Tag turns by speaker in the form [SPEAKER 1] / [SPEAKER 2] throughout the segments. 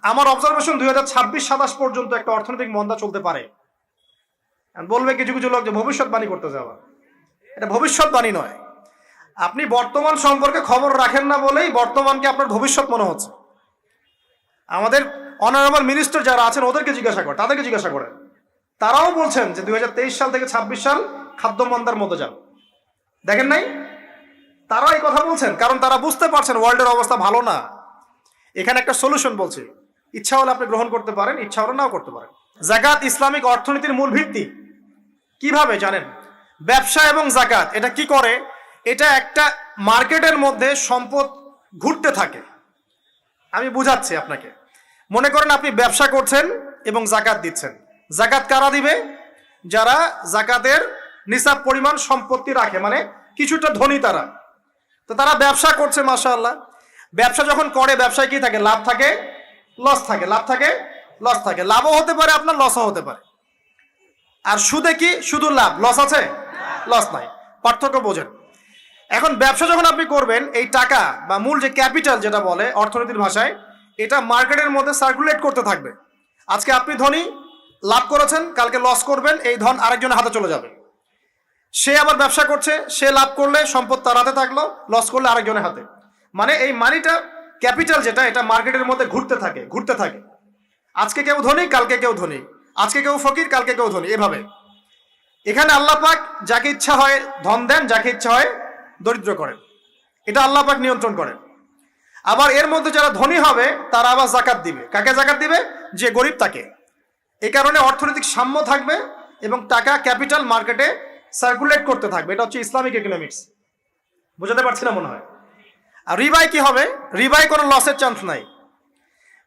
[SPEAKER 1] আমার অবজারভেশন 2026-27 পর্যন্ত একটা অর্থনৈতিক মন্দা চলতে পারে। বলবে কিছু কিছু লোক যে ভবিষ্যৎবাণী করতে যাওয়া, এটা ভবিষ্যৎবাণী নয়। আপনি বর্তমান সম্পর্কে খবর রাখেন না বলেই বর্তমানকে আপনার ভবিষ্যৎ মনে হচ্ছে। আমাদের অনারেবল মিনিস্টার যারা আছেন ওদেরকে জিজ্ঞাসা করেন, তাদেরকে জিজ্ঞাসা করেন, তারাও বলছেন যে 2023 সাল থেকে 26 সাল খাদ্য মন্দার মধ্যে যান। দেখেন নাই? তারাও এই কথা বলছেন কারণ তারা বুঝতে পারছেন ওয়ার্ল্ডের অবস্থা ভালো না। এখানে একটা সলিউশন বলছি, ইচ্ছা হলে আপনি গ্রহণ করতে পারেন, ইচ্ছা হলে নাও করতে পারেন। যাকাত ইসলামিক অর্থনীতির মূল ভিত্তি। কিভাবে জানেন? ব্যবসা এবং যাকাত এটা কি করে? এটা একটা মার্কেটের মধ্যে সম্পদ ঘুরতে থাকে। আমি বুঝাচ্ছি আপনাকে। মনে করেন আপনি ব্যবসা করছেন এবং যাকাত দিচ্ছেন। যাকাত কারা দিবে? যারা যাকাতের নিসাব পরিমাণ সম্পত্তি রাখে, মানে কিছুটা ধনী তারা। তো তারা ব্যবসা করছে, মাশাআল্লাহ। ব্যবসা যখন করে, ব্যবসায় কি থাকে? লাভ থাকে, লস থাকে, লাভ থাকে, লস থাকে। লাভও হতে পারে আপনার, লসও হতে পারে। আর সুদে কি শুধু লাভ, লস আছে? লস নাই। পার্থক্য বোঝেন। এখন ব্যবসা যখন আপনি করবেন, এই টাকা বা মূল যে ক্যাপিটাল যেটা বলে অর্থনীতির ভাষায়, এটা মার্কেটের মধ্যে সার্কুলেট করতে থাকবে। আজকে আপনি ধনী, লাভ করেছেন, কালকে লস করবেন, এই ধন আরেকজনের হাতে চলে যাবে। সে আবার ব্যবসা করছে, সে লাভ করলে সম্পদ তার হাতে থাকলো, লস করলে আরেকজনের হাতে। মানে এই মানিটা, ক্যাপিটাল যেটা, এটা মার্কেটের মধ্যে ঘুরতে থাকে, ঘুরতে থাকে। আজকে কেউ ধনী, কালকে কেউ ধনী, আজকে কেউ ফকির, কালকে কেউ ধনী, এভাবে। এখানে আল্লাহ পাক যাকে ইচ্ছা হয় ধন দেন, যাকে ইচ্ছা হয় দরিদ্র করেন। এটা আল্লাহ পাক নিয়ন্ত্রণ করেন। আবার এর মধ্যে যারা ধনী হবে তারা আবার যাকাত দিবে। কাকে যাকাত দিবে? যে গরিব তাকে। এই কারণে অর্থনৈতিক সাম্য থাকবে এবং টাকা, ক্যাপিটাল মার্কেটে সার্কুলেট করতে থাকবে। এটা হচ্ছে ইসলামিক ইকোনমিক্স। বুঝাতে পারছি না মনে হয়? আর রিবাই কি হবে? রিবাই কোনো লসের চান্স নাই।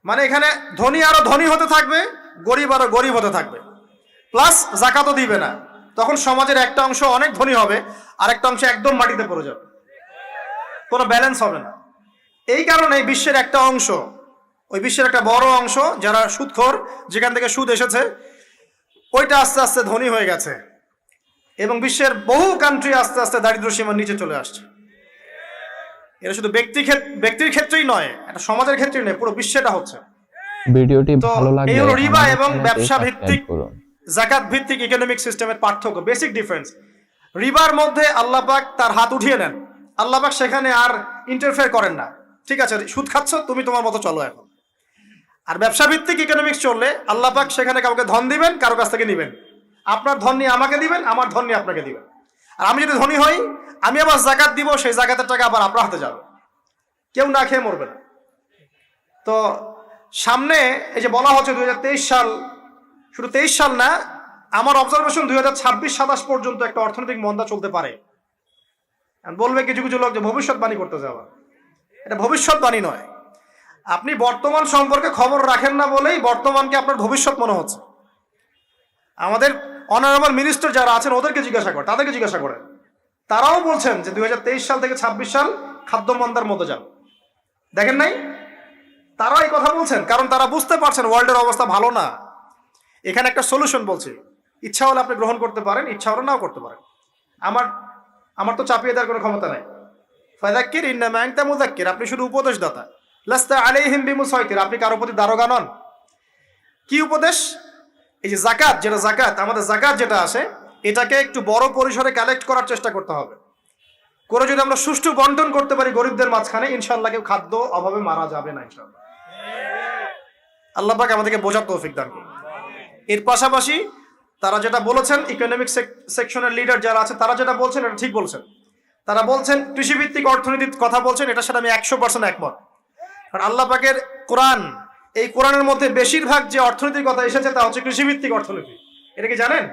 [SPEAKER 1] মানে এখানে ধনী আরো ধনী হতে থাকবে, গরিব আরো গরিব হতে থাকবে, প্লাস যাকাতও দিবে না। তখন সমাজের একটা অংশ অনেক ধনী হবে, আর একটা অংশ একদম মাটিতে পড়ে যাবে, কোনো ব্যালেন্স হবে না। এই কারণে বিশ্বের একটা অংশ, ওই বিশ্বের একটা বড় অংশ যারা সুদখোর, যেখান থেকে সুদ এসেছে, ওইটা আস্তে আস্তে ধনী হয়ে গেছে এবং বিশ্বের বহু কান্ট্রি আস্তে আস্তে দারিদ্র্য সীমার নিচে চলে আসছে। এটা শুধু ব্যক্তির ক্ষেত্রেই নয়, এটা সমাজের ক্ষেত্রেই নয়, পুরো বিশ্বেটা হচ্ছে।
[SPEAKER 2] ভিডিওটি ভালো লাগলে
[SPEAKER 1] এই হলো রিবা
[SPEAKER 2] আমাদের
[SPEAKER 1] এবং
[SPEAKER 2] চ্যানেলটি
[SPEAKER 1] ব্যবসা
[SPEAKER 2] সাবস্ক্রাইব
[SPEAKER 1] ভিত্তিক,
[SPEAKER 2] করুন।
[SPEAKER 1] যাকাত ভিত্তিক ইকোনমিক সিস্টেমের পার্থক্য, বেসিক ডিফারেন্স। রিবার মধ্যে আল্লাহ পাক তার হাত উঠিয়ে নেন, আল্লাহ পাক সেখানে আর ইন্টারফেয়ার করেন না। ঠিক আছে, সুদ খাচ্ছ, তুমি তোমার মতো চলো এখন। আর ব্যবসা ভিত্তিক ইকোনমিক্স চললে আল্লাহ পাক সেখানে কাউকে ধন দিবেন, কারো কাছ থেকে নিবেন। আপনার ধন নিয়ে আমাকে দিবেন, আমার ধন নিয়ে আপনাকে দিবেন। আর আমি যদি ধনী হই, আমি আবার যাকাত দিব, সেই যাকাতের টাকা আবার আপনার হাতে যাবে, কেউ না খেয়ে মরবে না। তো সামনে এই যে বলা হচ্ছে 2023 সাল, শুধু 23 সাল না, আমার অবজারভেশন 2026-27 পর্যন্ত একটা অর্থনৈতিক মন্দা চলতে পারে। বলবে কিছু কিছু লোক যে ভবিষ্যৎবাণী করতে যাওয়া, এটা ভবিষ্যৎবাণী নয়। আপনি বর্তমান সম্পর্কে খবর রাখেন না বলেই বর্তমানকে আপনার ভবিষ্যৎ মনে হচ্ছে। আমাদের অনারেবল মিনিস্টার যারা আছেন ওদেরকে জিজ্ঞাসা করেন, তাদেরকে জিজ্ঞাসা করেন, তারাও বলছেন যে 2023 সাল থেকে 26 সাল খাদ্য মন্দার মধ্যে যান। দেখেন নাই? তারাও এই কথা বলছেন কারণ তারা বুঝতে পারছেন ওয়ার্ল্ডের অবস্থা ভালো না। এখানে একটা সলিউশন বলছি, ইচ্ছা হলে আপনি গ্রহণ করতে পারেন, ইচ্ছা হলে নাও করতে পারেন। আমার তো চাপিয়ে দেওয়ার কোনো ক্ষমতা নাই। ফাযাক্কির ইন্নামা আনতা মুযাক্কির, আপনি শুধু উপদেশদাতা। লাস্তা আলাইহিম বিমুসাইতির, আপনি কারো প্রতি দারোগা নন। কি উপদেশ? এই যে যাকাত, যেটা যাকাত, আমাদের যাকাত যেটা আসে, এটাকে একটু বড় পরিসরে কালেক্ট করার চেষ্টা করতে হবে। করে যদি আমরা সুষ্ঠু বন্টন করতে পারি গরিবদের মাঝখানে, ইনশাআল্লাহ কেউ খাদ্য অভাবে মারা যাবে না ইনশাআল্লাহ। আল্লাহ পাক আমাদেরকে বোঝার তৌফিক দান করুন। এর পাশাপাশি তারা যেটা বলেছেন, ইকোনমিক সেকশনের লিডার যারা আছে তারা যেটা বলছেন এটা ঠিক বলছেন। তারা বলছেন কৃষিভিত্তিক অর্থনীতির কথা বলছেন, এটার সাথে আমি 100% একমত। কারণ আল্লাহ পাকের কোরআন, এই কোরআনের মধ্যে বেশিরভাগ যে অর্থনীতির কথা এসেছে তা হচ্ছে কৃষিভিত্তিক অর্থনীতি। এটা কি জানেন?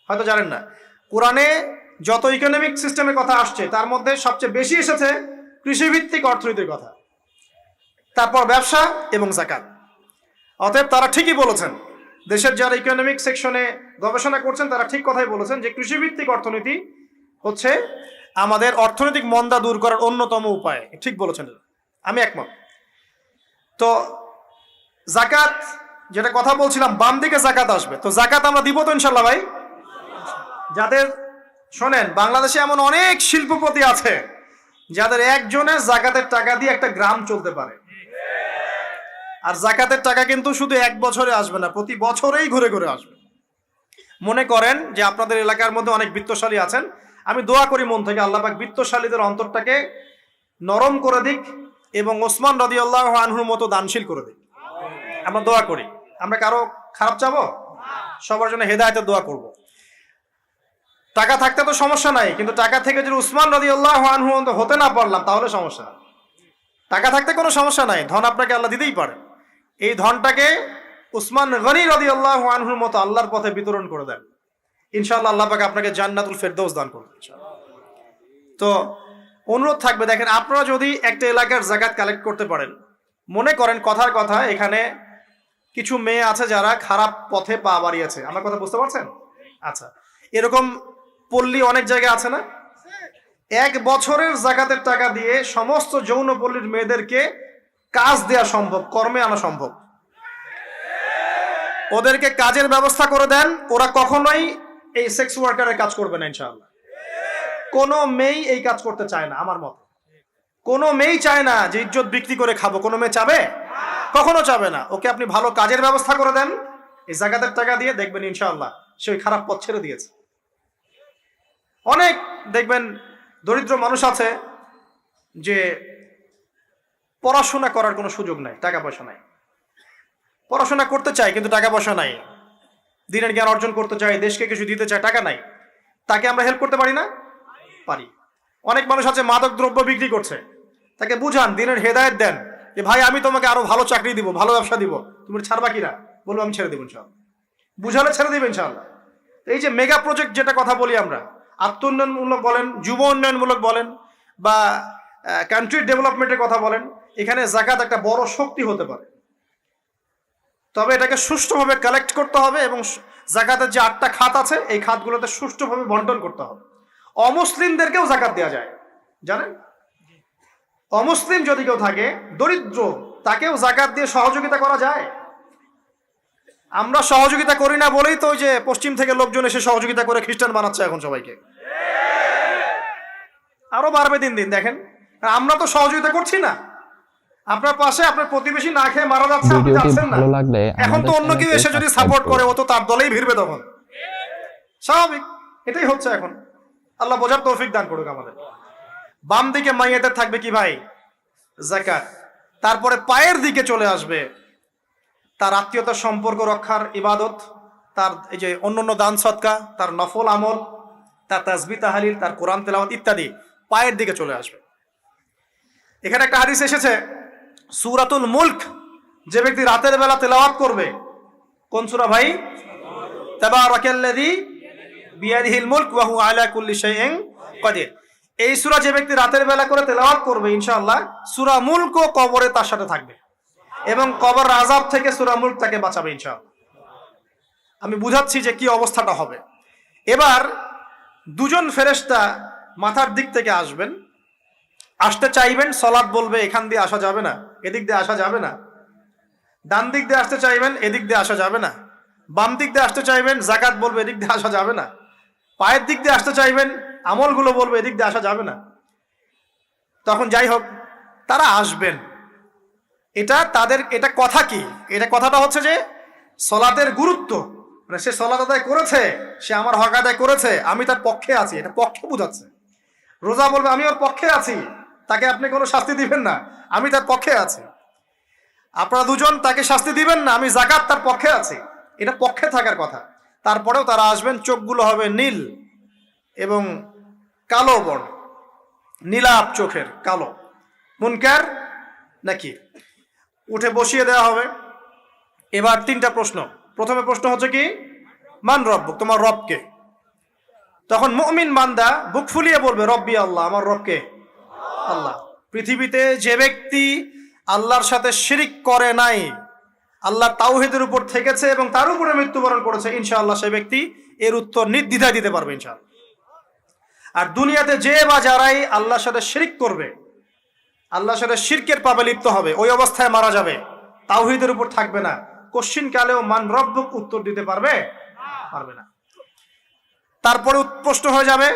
[SPEAKER 1] হয়তো জানেন না। কোরআনে যত ইকোনমিক সিস্টেমের কথা আসছে তার মধ্যে সবচেয়ে বেশি এসেছে কৃষিভিত্তিক অর্থনীতির কথা, তারপর ব্যবসা এবং যাকাত। অতএব তারা ঠিকই বলেছেন, দেশের যারা ইকোনমিক সেকশনে গবেষণা করছেন তারা ঠিক কথাই বলেছেন যে কৃষিভিত্তিক অর্থনীতি হচ্ছে আমাদের অর্থনৈতিক মন্দা দূর করার অন্যতম উপায়। ঠিক বলেছেন, আমি একমত। তো যাকাত যেটা কথা বলছিলাম, বাম দিকে যাকাত আসবে, তো যাকাত আমরা দিব তো ইনশাল্লাহ ভাই। যাদের, শোনেন, বাংলাদেশে এমন অনেক শিল্পপতি আছে যাদের একজনের যাকাতের টাকা দিয়ে একটা গ্রাম চলতে পারে। আর জাকাতের টাকা কিন্তু শুধু এক বছরে আসবে না, প্রতি বছরেই ঘুরে ঘুরে আসবে। মনে করেন যে আপনাদের এলাকার মধ্যে অনেক বিত্তশালী আছেন, আমি দোয়া করি মন থেকে আল্লাহ পাক বিত্তশালীদের অন্তরটাকে নরম করে দিক এবং ওসমান রাদিয়াল্লাহু আনহুর মতো দানশীল করে দিক। আমরা দোয়া করি, আমরা কারো খারাপ চাবো? সবার জন্য হেদায়েতের দোয়া করব। টাকা থাকতে তো সমস্যা নাই, কিন্তু টাকা থেকে যদি উসমান রাদিয়াল্লাহু আনহু হতে না পারলাম তাহলে সমস্যা। টাকা থাকতে কোনো সমস্যা নাই, ধন আপনাকে আল্লাহ দিতেই পারে। এই ধনটাকে উসমান গনি রাদিয়াল্লাহু আনহুর মতো আল্লাহর পথে বিতরণ করে দেন, ইনশাআল্লাহ আল্লাহ পাক আপনাকে জান্নাতুল ফেরদৌস দান করবেন। তো অনুরোধ থাকবে, দেখেন আপনারা যদি একটা এলাকার জাকাত কালেক্ট করতে পারেন, মনে করেন কথার কথা এখানে কিছু মেয়ে আছে যারা খারাপ পথে পা বাড়িয়েছে, আমার কথা বুঝতে পারছেন? আচ্ছা, এরকম পল্লী অনেক জায়গায় আছে না? এক বছরের জাকাতের টাকা দিয়ে সমস্ত যৌন পল্লীর মেয়েদেরকে কাজ দেয়া সম্ভব, কর্মে আনা সম্ভব। ওদেরকে কাজের ব্যবস্থা করে দেন, ওরা কখনোই এই সেক্স ওয়ার্কারের কাজ করবে না ইনশাআল্লাহ। কোনো মেয়েই এই কাজ করতে চায় না, আমার মত কোনো মেয়েই চায় না যে ইজ্জত বিক্রি করে খাবো, কোনো মেয়ে চাবে? কখনো চাবে না। ওকে আপনি ভালো কাজের ব্যবস্থা করে দেন এই জাকাতের টাকা দিয়ে, দেখবেন ইনশাআল্লাহ সে ওই খারাপ পথ ছেড়ে দিয়েছে। অনেক দেখবেন দরিদ্র মানুষ আছে যে পড়াশোনা করার কোনো সুযোগ নাই, টাকা পয়সা নাই, পড়াশোনা করতে চায় কিন্তু টাকা পয়সা নাই, দিনের জ্ঞান অর্জন করতে চায়, দেশকে কিছু দিতে চায়, টাকা নাই। তাকে আমরা হেল্প করতে পারি না? পারি। অনেক মানুষ আছে মাদক দ্রব্য বিক্রি করছে, তাকে বুঝান, দিনের হেদায়েত দেন যে ভাই আমি তোমাকে আরো ভালো চাকরি দিব, ভালো ব্যবসা দিব, তুমি ছাড়বা কিনা? বলবো আমি ছেড়ে দেবো ইনশাআল্লাহ। বুঝালে ছেড়ে দেবে ইনশাআল্লাহ। এই যে মেগা প্রজেক্ট যেটা কথা বলি আমরা, আত্ম উন্নয়নমূলক বলেন, যুব উন্নয়নমূলক বলেন, বা কান্ট্রি ডেভেলপমেন্টের কথা বলেন, এখানে জাকাত একটা বড় শক্তি হতে পারে। তবে এটাকে সুষ্ঠুভাবে কালেক্ট করতে হবে এবং জাকাতের যে 8টা খাত আছে এই খাতগুলোতে সুষ্ঠুভাবে বন্টন করতে হবে। অমুসলিমদেরকেও জাকাত দেওয়া যায়, জানেন? অমুসলিম যদি কেউ থাকে, দরিদ্র, তাকেও জাকাত দিয়ে সহযোগিতা করা যায়। আমরা সহযোগিতা করি না বলেই তো ওই যে পশ্চিম থেকে লোকজন এসে সহযোগিতা করে খ্রিস্টান বানাচ্ছে এখন সবাইকে। আরো বাড়বে দিন দিন, দেখেন। আমরা তো সহযোগিতা করছি না। আপনার পাশে আপনার প্রতিবেশী না খেয়ে মারা যাচ্ছে, আপনি যাচ্ছেন না। এখন তো অন্য কেউ এসে যদি সাপোর্ট করে, ও তো তার দলেই ভিড়বে তখন, স্বাভাবিক। এটাই হচ্ছে এখন। আল্লাহ বোঝার তৌফিক দান করুক আমাদের। বাম দিকে মাইয়াতের থাকবে কি ভাই? যাকাত। তারপরে পায়ের দিকে চলে আসবে তার আত্মীয়তার সম্পর্ক রক্ষার ইবাদত, তার এই যে অন্যান্য দান সদকা, তার নফল আমল, তার তাসবিহ তাহলিল, তার কোরআন তেলাওয়াত ইত্যাদি পায়ের দিকে চলে আসবে। এখানে একটা হাদিস এসেছে, সূরাতুল মুলক যে ব্যক্তি রাতের বেলা তেলাওয়াত করবে, কোন সূরা ভাই? তাবারাকাল্লাযী বিয়াদিহিল মুলক ওয়া হুয়া আলা কুল্লি শাইইন কাদির। এই সূরা যে ব্যক্তি রাতের বেলা করে তেলাওয়াত করবে, ইনশাআল্লাহ সূরা মুলকও কবরে তার সাথে থাকবে এবং কবর আযাব থেকে সূরা মুলক তাকে বাঁচাবে ইনশাআল্লাহ। আমি বুঝাচ্ছি যে কি অবস্থাটা হবে। এবার দুজন ফেরেশতা মাথার দিক থেকে আসবেন, আসতে চাইবেন, সালাত বলবে এখান দিয়ে আসা যাবে না, এদিক দিয়ে আসা যাবে না। ডান দিক দিয়ে আসতে চাইবেন, এদিক দিয়ে আসা যাবে না। বাম দিক দিয়ে আসতে চাইবেন, যাকাত বলবে এদিক দিয়ে আসা যাবে না। পায়ের দিক দিয়ে আসতে চাইবেন, আমলগুলো বলবে এদিক দিয়ে আসা যাবে না। তখন যাই হোক তারা আসবেন। এটা তাদের, এটা কথা কি? এটা কথাটা হচ্ছে যে সলাতের গুরুত্ব, মানে সে সলাত আদায় করেছে, সে আমার হক আদায় করেছে, আমি তার পক্ষে আছি, এটা পক্ষে বোঝাচ্ছে। রোজা বলবে আমি ওর পক্ষে আছি, তাকে আপনি কোনো শাস্তি দিবেন না, আমি তার পক্ষে আছি। আপনারা দুজন তাকে শাস্তি দিবেন না, আমি যাকাত তার পক্ষে আছি, এটা পক্ষে থাকার কথা। তারপরেও তারা আসবেন, চোখগুলো হবে নীল এবং কালো বর্ণ, নীলাপ চোখের কালো। মুনকার নাকি? উঠে বসিয়ে দেওয়া হবে। এবার 3টা প্রশ্ন। প্রথমে প্রশ্ন হচ্ছে কি, মান রব্বুক, তোমার রবকে? তখন মুমিন বান্দা বুক ফুলিয়ে বলবে রব্বি আল্লাহ, আমার রবকে আল্লাহ। পৃথিবীতে যে ব্যক্তি আল্লাহর সাথে শিরিক করে নাই, আল্লাহ তাওহীদের উপর থেকেছে এবং তার উপরে মৃত্যুবরণ করেছে, ইনশাআল্লাহ সেই ব্যক্তি এর উত্তর নির্দ্বিধায় দিতে পারবে ইনশাআল্লাহ। আর দুনিয়াতে যে বা যারাই আল্লাহর সাথে শিরিক করবে, আল্লাহর সাথে শিরকের পাবে লিপ্ত হবে, ওই অবস্থায় মারা যাবে, তাওহীদের উপর থাকবে না, কোশ্চিন কালেও মান রব্বুক উত্তর দিতে পারবে না। তারপরে প্রশ্ন হয়ে যাবে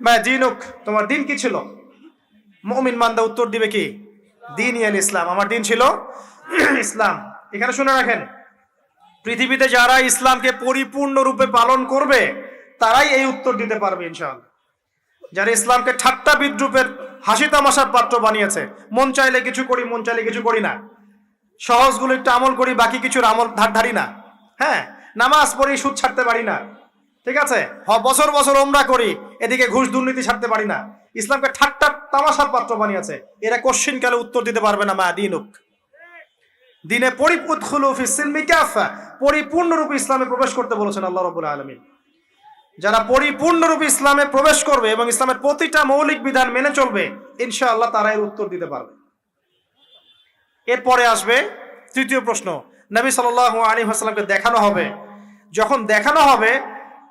[SPEAKER 1] মা দীনুক, তোমার দিন কি ছিল? মুমিন বান্দা উত্তর দিবে কি? দীন ইয়াল ইসলাম, আমার দিন ছিল ইসলাম, এখানে শুনে রাখেন, পৃথিবীতে যারা ইসলামকে পরিপূর্ণরূপে পালন করবে তারাই এই উত্তর দিতে পারবে ইনশাআল্লাহ। যারা ইসলামকে ঠাট্টা বিদ্রুপের হাসি তামাশার পাত্র বানিয়েছে, মন চাইলে কিছু করি মন চাইলে কিছু করি না, সহজগুলো একটু আমল করি বাকি কিছুর আমল ধারি না, হ্যাঁ, নামাজ পড়ি সুদ ছাড়তে পারি না, ঠিক আছে, বছর বছর ওমরা করি এদিকে ঘুষ দুর্নীতি ছাড়তে পারি না, ইসলামকে ঠাট্টা তামাশার পাত্র বানিয়েছে, এরা কোশ্চিন কালে উত্তর দিতে পারবে না মা দিনুক, দিনে পরিপূর্ণরূপে ইসলামে প্রবেশ করতে বলেছেন আল্লাহ রাব্বুল আলামিন। যারা পরিপূর্ণরূপে ইসলামে প্রবেশ করবে এবং ইসলামের প্রতিটা মৌলিক বিধান মেনে চলবে ইনশাআল্লাহ তারা এর উত্তর দিতে পারবে। এরপরে আসবে তৃতীয় প্রশ্ন, নবী সাল্লাল্লাহু আলাইহি ওয়াসাল্লামকে দেখানো হবে, যখন দেখানো হবে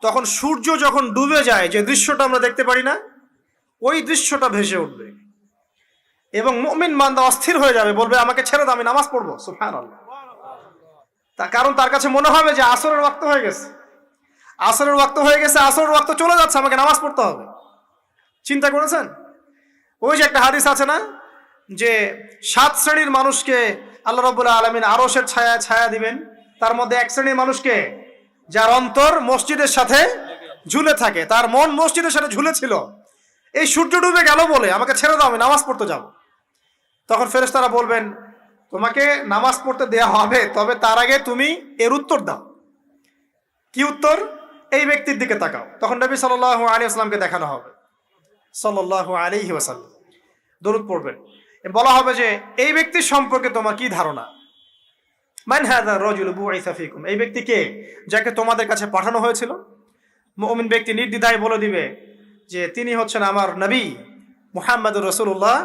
[SPEAKER 1] তখন সূর্য যখন ডুবে যায় যে দৃশ্যটা আমরা দেখতে পারি না, ওই দৃশ্যটা ভেসে উঠবে এবং মুমিন বান্দা অস্থির হয়ে যাবে, বলবে আমাকে ছেড়ে দাও আমি নামাজ পড়বো, সুবহানাল্লাহ। কারণ তার কাছে মনে হবে যে আসরের ওয়াক্ত হয়ে গেছে, আসরের ওয়াক্ত হয়ে গেছে, আসরের ওয়াক্ত চলে যাচ্ছে, আমাকে নামাজ পড়তে হবে। চিন্তা করেছেন? ওই যে একটা হাদিস আছে না, যে 7 শ্রেণীর মানুষকে আল্লাহ রাব্বুল আলামিন আরশের ছায়া ছায়া দিবেন, তার মধ্যে এক শ্রেণীর মানুষকে যার অন্তর মসজিদের সাথে ঝুলে থাকে, তার মন মসজিদের সাথে ঝুলে ছিল, এই সূর্য ডুবে গেল বলে আমাকে ছেড়ে দাও আমি নামাজ পড়তে যাব। তখন ফেরেশতারা বলবেন তোমাকে নামাজ পড়তে দেয়া হবে, তবে তার আগে তুমি এর উত্তর দাও। কি উত্তর? এই ব্যক্তির দিকে তাকাও। তখন নবী সাল্লাল্লাহু আলাইহি ওয়াসাল্লামকে দেখানো হবে, সাল্লাল্লাহু আলাইহি ওয়াসাল্লাম দরুদ পড়বেন, বলা হবে যে এই ব্যক্তির সম্পর্কে তোমার কি ধারণা? মান হাযা রাজুলু বুইসা ফীকুম, এই ব্যক্তি কে যাকে তোমাদের কাছে পাঠানো হয়েছিল? মুমিন ব্যক্তি নির্দ্বিধায় বলে দিবে যে তিনি হচ্ছেন আমার নবী মুহাম্মদুর রাসূলুল্লাহ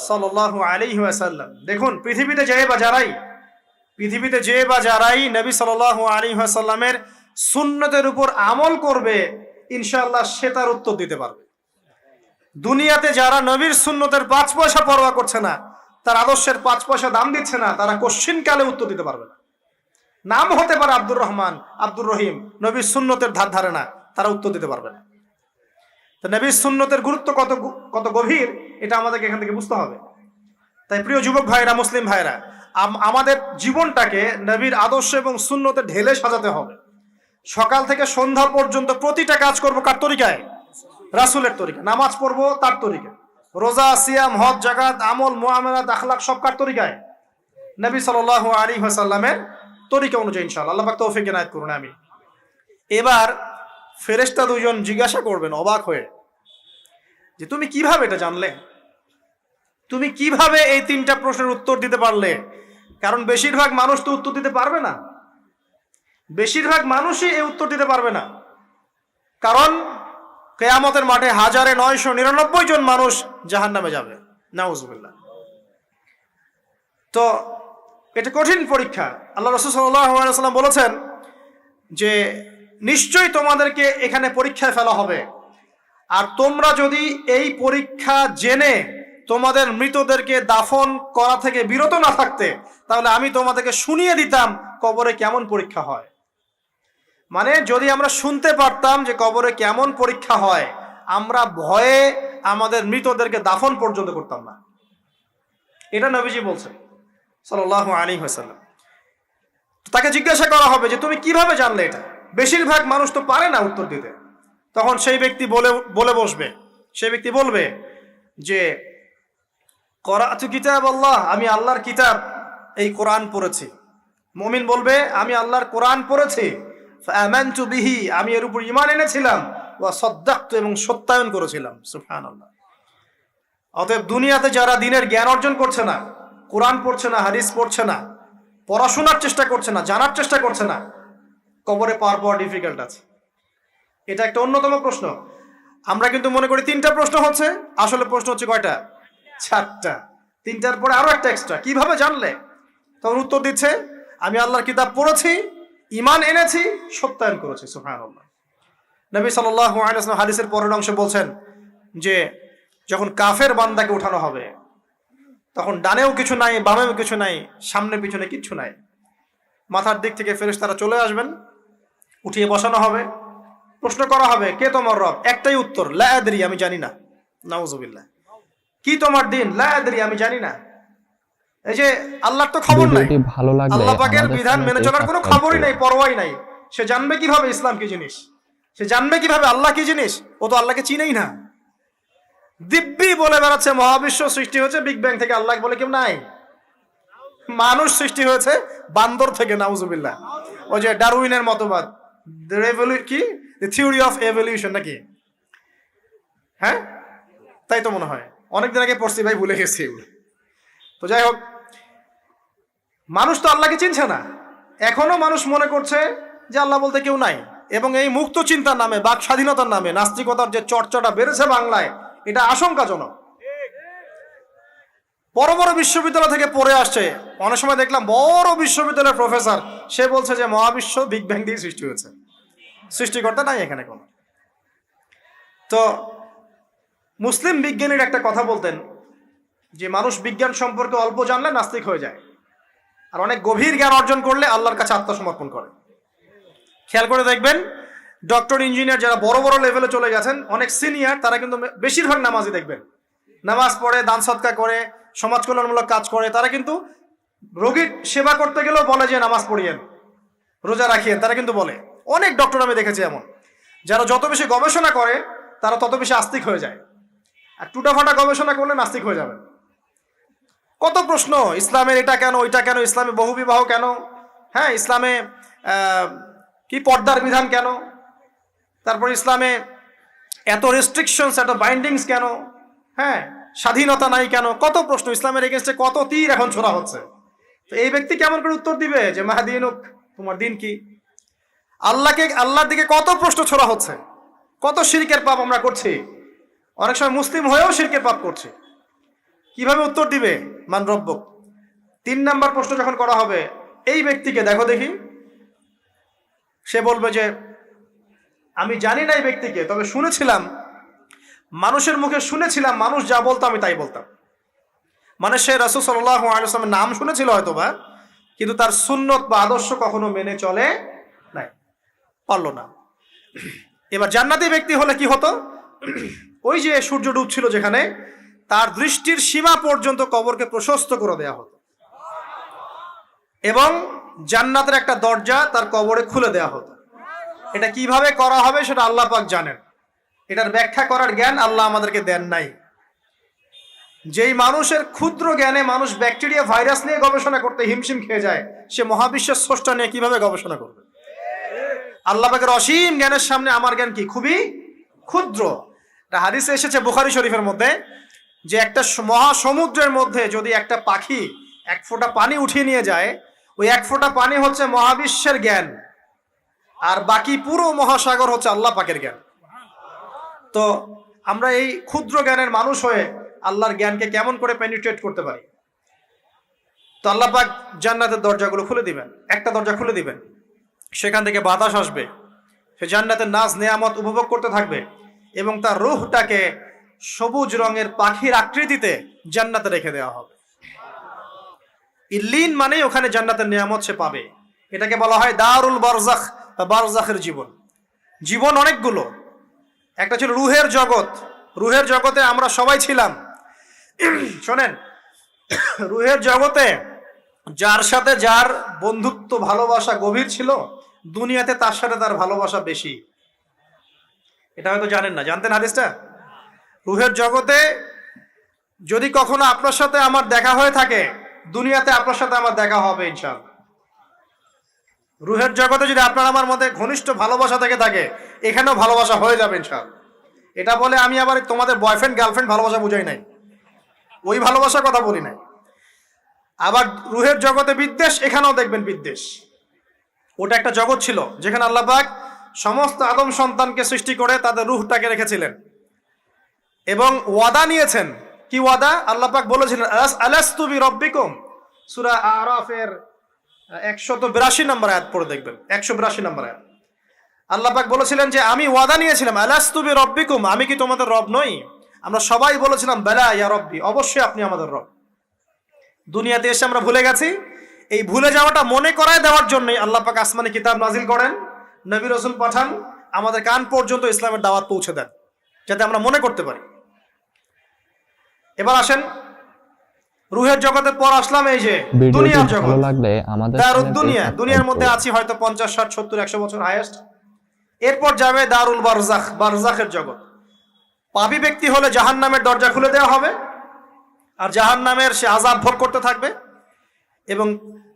[SPEAKER 1] সাল্লাল্লাহু আলাইহি ওয়াসাল্লাম। দেখুন, পৃথিবীতে যে বা যারাই নবী সাল্লাল্লাহু আলাইহি ওয়াসাল্লামের সুন্নতের উপর আমল করবে ইনশাআল্লাহ সে তার উত্তর দিতে পারবে। দুনিয়াতে যারা নবীর সুন্নতের 5 পয়সা পরোয়া করছে না, তার আদর্শের 5 পয়সা দাম দিচ্ছে না, তারা কোশ্চিন কালে উত্তর দিতে পারবে না। নাম হতে পারে আব্দুর রহমান, আব্দুর রহিম, নবীর সুন্নতের ধার ধারে না, তারা উত্তর দিতে পারবে না। তো নবীর সুন্নতের গুরুত্ব কত গভীর এটা আমাদেরকে এখান থেকে বুঝতে হবে। তাই প্রিয় যুবক ভাইরা, মুসলিম ভাইরা, আমাদের জীবনটাকে নবীর আদর্শ এবং সুন্নতে ঢেলে সাজাতে হবে। সকাল থেকে সন্ধ্যা পর্যন্ত প্রতিটা কাজ করব কার তরিকায়? রাসূলের তরিকা। নামাজ পড়বো তার তরিকা, রোজা, সিয়াম, হজ, যাকাত, আমল, মুআমালাত, আখলাক সব কার তরিকায়? নবী সাল্লাল্লাহু আলাইহি ওয়াসাল্লামের তরিকা অনুযায়ী ইনশাআল্লাহ। আল্লাহ পাক তৌফিক এনায়েত করুন, আমিন। এবার ফেরেশতা দুজন জিজ্ঞাসা করবেন অবাক হয়ে যে তুমি কিভাবে এটা জানলে, তুমি কিভাবে এই 3টা প্রশ্নের উত্তর দিতে পারলে? কারণ বেশিরভাগ মানুষ তো উত্তর দিতে পারবে না, বেশিরভাগ মানুষই এই উত্তর দিতে পারবে না। কারণ কিয়ামতের মাঠে 1999 জন মানুষ জাহান্নামে যাবে, নাউজুবিল্লাহ। তো এটা কঠিন পরীক্ষা। আল্লাহ রাসূল সাল্লাল্লাহু আলাইহি ওয়াসাল্লাম বলেছেন যে নিশ্চয়ই তোমাদেরকে এখানে পরীক্ষায় ফেলা হবে, আর তোমরা যদি এই পরীক্ষা জেনে তোমাদের মৃতদেরকে দাফন করা থেকে বিরত না থাকতে, তাহলে আমি তোমাদেরকে শুনিয়ে দিতাম কবরে কেমন পরীক্ষা হয়। মানে যদি আমরা শুনতে পারতাম যে কবরে কেমন পরীক্ষা হয়, আমরা ভয়ে আমাদের মৃতদেরকে দাফন পর্যন্ত করতাম না। এটা নবীজি বলছেন সাল্লাল্লাহু আলাইহি ওয়াসাল্লাম। তাকে জিজ্ঞাসা করা হবে যে তুমি কিভাবে জানলে এটা? বেশিরভাগ মানুষ তো পারে না উত্তর দিতে। তখন সেই ব্যক্তি বলে বসবে, সেই ব্যক্তি বলবে যে করাতু কিতাব আল্লাহ, আমি আল্লাহর কিতাব এই কোরআন পড়েছি। মুমিন বলবে আমি আল্লাহর কোরআন পড়েছি, ফাআমানতু বিহি, আমি এর উপর ঈমান এনেছিলাম, ওয়া সাদ্দাকতু, এবং সত্যায়ন করেছিলাম। সুবহানাল্লাহ। অতএব দুনিয়াতে যারা দিনের জ্ঞান অর্জন করছে না, কোরআন পড়ছে না, হাদিস পড়ছে না, পড়াশোনার চেষ্টা করছে না, জানার চেষ্টা করছে না, কবরে পাওয়ার ডিফিকাল্ট আছে। এটা একটা অন্যতম প্রশ্ন। আমরা কিন্তু মনে করি 3টা প্রশ্ন হচ্ছে, আসলে প্রশ্ন হচ্ছে কয়টা? 4টা। 3টার পরে আরো একটা এক্সট্রা। কিভাবে জানলে? তখন উত্তর দিচ্ছে আমি আল্লাহর কিতাব পড়েছি, ঈমান এনেছি, সত্যায়ন করেছি। সুবহানাল্লাহ। নবী সাল্লাল্লাহু আলাইহি ওয়াসাল্লাম হাদিসের পরের অংশে বলছেন যে যখন কাফের বান্দাকে উঠানো হবে, তখন ডানেও কিছু নাই, বামেও কিছু নাই, সামনে পিছনে কিচ্ছু নাই। মাথার দিক থেকে ফেরেশতারা চলে আসবেন, উঠিয়ে বসানো হবে, প্রশ্ন করা হবে কে তোমার রব? একটাই উত্তর, লা আদরি, আমি জানি না। নাউজুবিল্লাহ। কি তোমার দিন? লা আদরি, আমি জানি না। এই যে আল্লাহর তো খবর নাই,
[SPEAKER 2] ভিডিওটি ভালো লাগলে
[SPEAKER 1] আল্লাহ পাকের
[SPEAKER 2] আমাদের
[SPEAKER 1] বিধান মেনে
[SPEAKER 2] চ্যানেলটি
[SPEAKER 1] চলার কোনো
[SPEAKER 2] সাবস্ক্রাইব
[SPEAKER 1] খবরই
[SPEAKER 2] করুন।
[SPEAKER 1] নাই, পরোয়াই নাই। সে জানবে কিভাবে ইসলাম কি জিনিস? সে জানবে কিভাবে আল্লাহ কি জিনিস? ও তো আল্লাহকে চিনেই না। দিব্যি বলে বেড়াচ্ছে মহাবিশ্ব সৃষ্টি হয়েছে বিগ ব্যাং থেকে, আল্লাহ বলে কেউ নাই। মানুষ সৃষ্টি হয়েছে বান্দর থেকে, নাউজুবিল্লাহ। ওই যে ডারউইনের মতবাদ, কি থিওরি অফ এভলিউশন নাকি? হ্যাঁ, তাই তো মনে হয়, অনেকদিন আগে পড়ছি ভাই, ভুলে গেছি এগুলো। তো যাই হোক, মানুষ তো আল্লাহকে চিনছে না। এখনো মানুষ মনে করছে যে আল্লাহ বলতে কেউ নাই। এবং এই মুক্ত চিন্তার নামে, বাক স্বাধীনতার নামে নাস্তিকতার যে চর্চাটা বেড়েছে বাংলায়, এটা আশঙ্কাজনক। বড় বড় বিশ্ববিদ্যালয় থেকে পড়ে আসছে, অনেক সময় দেখলাম বড় বিশ্ববিদ্যালয়ের প্রফেসর, সে বলছে যে মহাবিশ্ব বিগ ব্যাং দিয়ে সৃষ্টি হয়েছে, সৃষ্টিকর্তা নাই এখানে কোনো। তো মুসলিম বিজ্ঞানীর একটা কথা বলতেন যে মানুষ বিজ্ঞান সম্পর্কে অল্প জানলে নাস্তিক হয়ে যায়, আর অনেক গভীর জ্ঞান অর্জন করলে আল্লাহর কাছে আত্মসমর্পণ করে। খেয়াল করে দেখবেন, ডক্টর, ইঞ্জিনিয়ার যারা বড় বড় লেভেলে চলে গেছেন, অনেক সিনিয়র, তারা কিন্তু বেশিরভাগ নামাজি দেখবেন, নামাজ পড়ে, দান সৎকা করে, সমাজ কল্যাণমূলক কাজ করে। তারা কিন্তু রোগীর সেবা করতে গেলেও বলে যে নামাজ পড়িয়েন, রোজা রাখিয়েন, তারা কিন্তু বলে। অনেক ডক্টর আমি দেখেছি এমন, যারা যত বেশি গবেষণা করে তারা তত বেশি আস্তিক হয়ে যায়, আর টুটাফাটা গবেষণা করলে নাস্তিক হয়ে যাবে। কত প্রশ্ন, ইসলামের এটা কেন, ওইটা কেন, ইসলামে বহুবিবাহ কেন, হ্যাঁ, ইসলামে কি পর্দার বিধান কেন, তারপর ইসলামে এত রেস্ট্রিকশনস, এত বাইন্ডিংস কেন, হ্যাঁ, স্বাধীনতা নাই কেন, কত প্রশ্ন। ইসলামের এগেনস্টে কত তীর এখন ছোড়া হচ্ছে। তো এই ব্যক্তি কেমন করে উত্তর দিবে যে মাহাদিনুক, তোমার দিন কি? আল্লাহর দিকে কত প্রশ্ন ছোড়া হচ্ছে, কত শিরকের পাপ আমরা করছি, অনেক সময় মুসলিম হয়েও শিরকের পাপ করছি। কিভাবে উত্তর দিবে মান রব্বুক? 3 নাম্বার প্রশ্ন যখন করা হবে, এই ব্যক্তিকে দেখো দেখি, সে বলবে যে আমি জানি না এই ব্যক্তিকে, তবে শুনেছিলাম, মানুষের মুখে শুনেছিলাম, মানুষ যা বলতো আমি তাই বলতাম। মানে সে রাসূল সাল্লাল্লাহু আলাইহি ওয়াসাল্লামের নাম শুনেছিল হয়তোবা, কিন্তু তার সুন্নত বা আদর্শ কখনো মেনে চলে নাই, পারলো না। এবার জান্নাতি ব্যক্তি হলে কি হতো? ওই যে সূর্য ডুবছিল যেখানে, তার দৃষ্টির সীমা পর্যন্ত কবরকে প্রশস্ত করে দেয়া হতো, এবং জান্নাতের একটা দরজা তার কবরে খুলে দেয়া হতো। এটা কিভাবে করা হবে সেটা আল্লাহ পাক জানেন, এটার ব্যাখ্যা করার জ্ঞান আল্লাহ আমাদেরকে দেন নাই। যেই মানুষের ক্ষুদ্র জ্ঞানে মানুষ ব্যাকটেরিয়া, ভাইরাস নিয়ে গবেষণা করতে হিমশিম খেয়ে যায়, সে মহাবিশ্বের স্রষ্টা নিয়ে কিভাবে গবেষণা করবে? আল্লাহ পাকের অসীম জ্ঞানের সামনে আমার জ্ঞান কি? খুবই ক্ষুদ্র। একটা হাদিসে এসেছে বুখারী শরীফের মধ্যে, যে একটা মহাসমুদ্রের মধ্যে যদি একটা পাখি 1 ফোঁটা পানি উঠিয়ে নিয়ে যায়, ওই 1 ফোঁটা পানি হচ্ছে মহাবিশ্বের জ্ঞান, আর বাকি পুরো মহাসাগর হচ্ছে আল্লাহ পাকের জ্ঞান। তো আমরা এই ক্ষুদ্র জ্ঞানের মানুষ হয়ে আল্লাহর জ্ঞানকে কেমন করে পেনিট্রেট করতে পারি? তো আল্লাহ পাক জান্নাতের দরজাগুলো খুলে দিবেন, একটা দরজা খুলে দিবেন, সেখান থেকে বাতাস আসবে, সে জান্নাতের নাজ নেয়ামত উপভোগ করতে থাকবে, এবং তার রূহটাকে সবুজ রঙের পাখির আকৃতিতে জান্নাতে রেখে দেওয়া হবে। ইল্লিন মানে ওখানে জান্নাতের নিয়ামত সে পাবে। এটাকে বলা হয় দারুল বারজাখ বা বারজাখের জীবন। জীবন অনেকগুলো, একটা ছিল রুহের জগৎ, রুহের জগতে আমরা সবাই ছিলাম। শোনেন, রুহের জগতে যার সাথে যার বন্ধুত্ব, ভালোবাসা গভীর ছিল, দুনিয়াতে তার সাথে তার ভালোবাসা বেশি। এটা হয়তো জানেন না, জানতেন হাদিসটা? রুহের জগতে যদি কখনো আপনার সাথে আমার দেখা হয়ে থাকে, দুনিয়াতে আপনার সাথে আমার দেখা হবে ইনশাআল্লাহ। রুহের জগতে যদি আপনার আমার মধ্যে ঘনিষ্ঠ ভালোবাসা থেকে থাকে, এখানেও ভালোবাসা হয়ে যাবে ইনশাআল্লাহ। এটা বলে আমি আবার তোমাদের বয়ফ্রেন্ড গার্লফ্রেন্ড ভালোবাসা বুঝাই নাই, ওই ভালোবাসার কথা বলি নাই। আবার রুহের জগতে বিদ্বেষ, এখানেও দেখবেন বিদ্বেষ। ওটা একটা জগৎ ছিল যেখানে আল্লাহ পাক সমস্ত আদম সন্তানকে সৃষ্টি করে তাদের রুহটাকে রেখেছিলেন, এবং ওয়াদা নিয়েছেন। কি ওয়াদা? আল্লাহ পাক বলেছিলেন আলাস্তু বিরব্বিকুম, সূরা আরাফের 182 নম্বর আয়াত পড়ে দেখবেন, 182 নম্বর আয়াত। আল্লাহ পাক বলেছিলেন যে আমি ওয়াদা নিয়েছিলাম, আলাস্তু বিরব্বিকুম, আমি কি তোমাদের রব নই? আমরা সবাই বলেছিলাম বালা ইয়া রব্বি, অবশ্যই আপনি আমাদের রব। দুনিয়াতে এসে আমরা ভুলে গেছি। এই ভুলে যাওয়াটা মনে করায় দেওয়ার জন্যই আল্লাহ পাক আসমানে কিতাব নাজিল করেন, নবী রাসূল পাঠান, আমাদের কান পর্যন্ত ইসলামের দাওয়াত পৌঁছে দেন, যাতে আমরা মনে করতে পারি। এবার আসেন, রুহের জগতের পর আসলাম এই যে
[SPEAKER 2] ভিডিওটি
[SPEAKER 1] দুনিয়ার জগৎ,
[SPEAKER 2] ভালো লাগলে আমাদের
[SPEAKER 1] দারুদ
[SPEAKER 2] চ্যানেলটি
[SPEAKER 1] দুনিয়া, দুনিয়ার
[SPEAKER 2] সাবস্ক্রাইব
[SPEAKER 1] মধ্যে
[SPEAKER 2] করুন।
[SPEAKER 1] আছি হয়তো 50, 60, 70, 100 বছর হাইয়েস্ট। এরপর যাবে দারুল বারজাখ, বারজাখের জগৎ। পাপী ব্যক্তি হলে জাহান্নামের দরজা খুলে দেওয়া হবে, আর জাহান্নামের সে আযাব ভোগ করতে থাকবে। এবং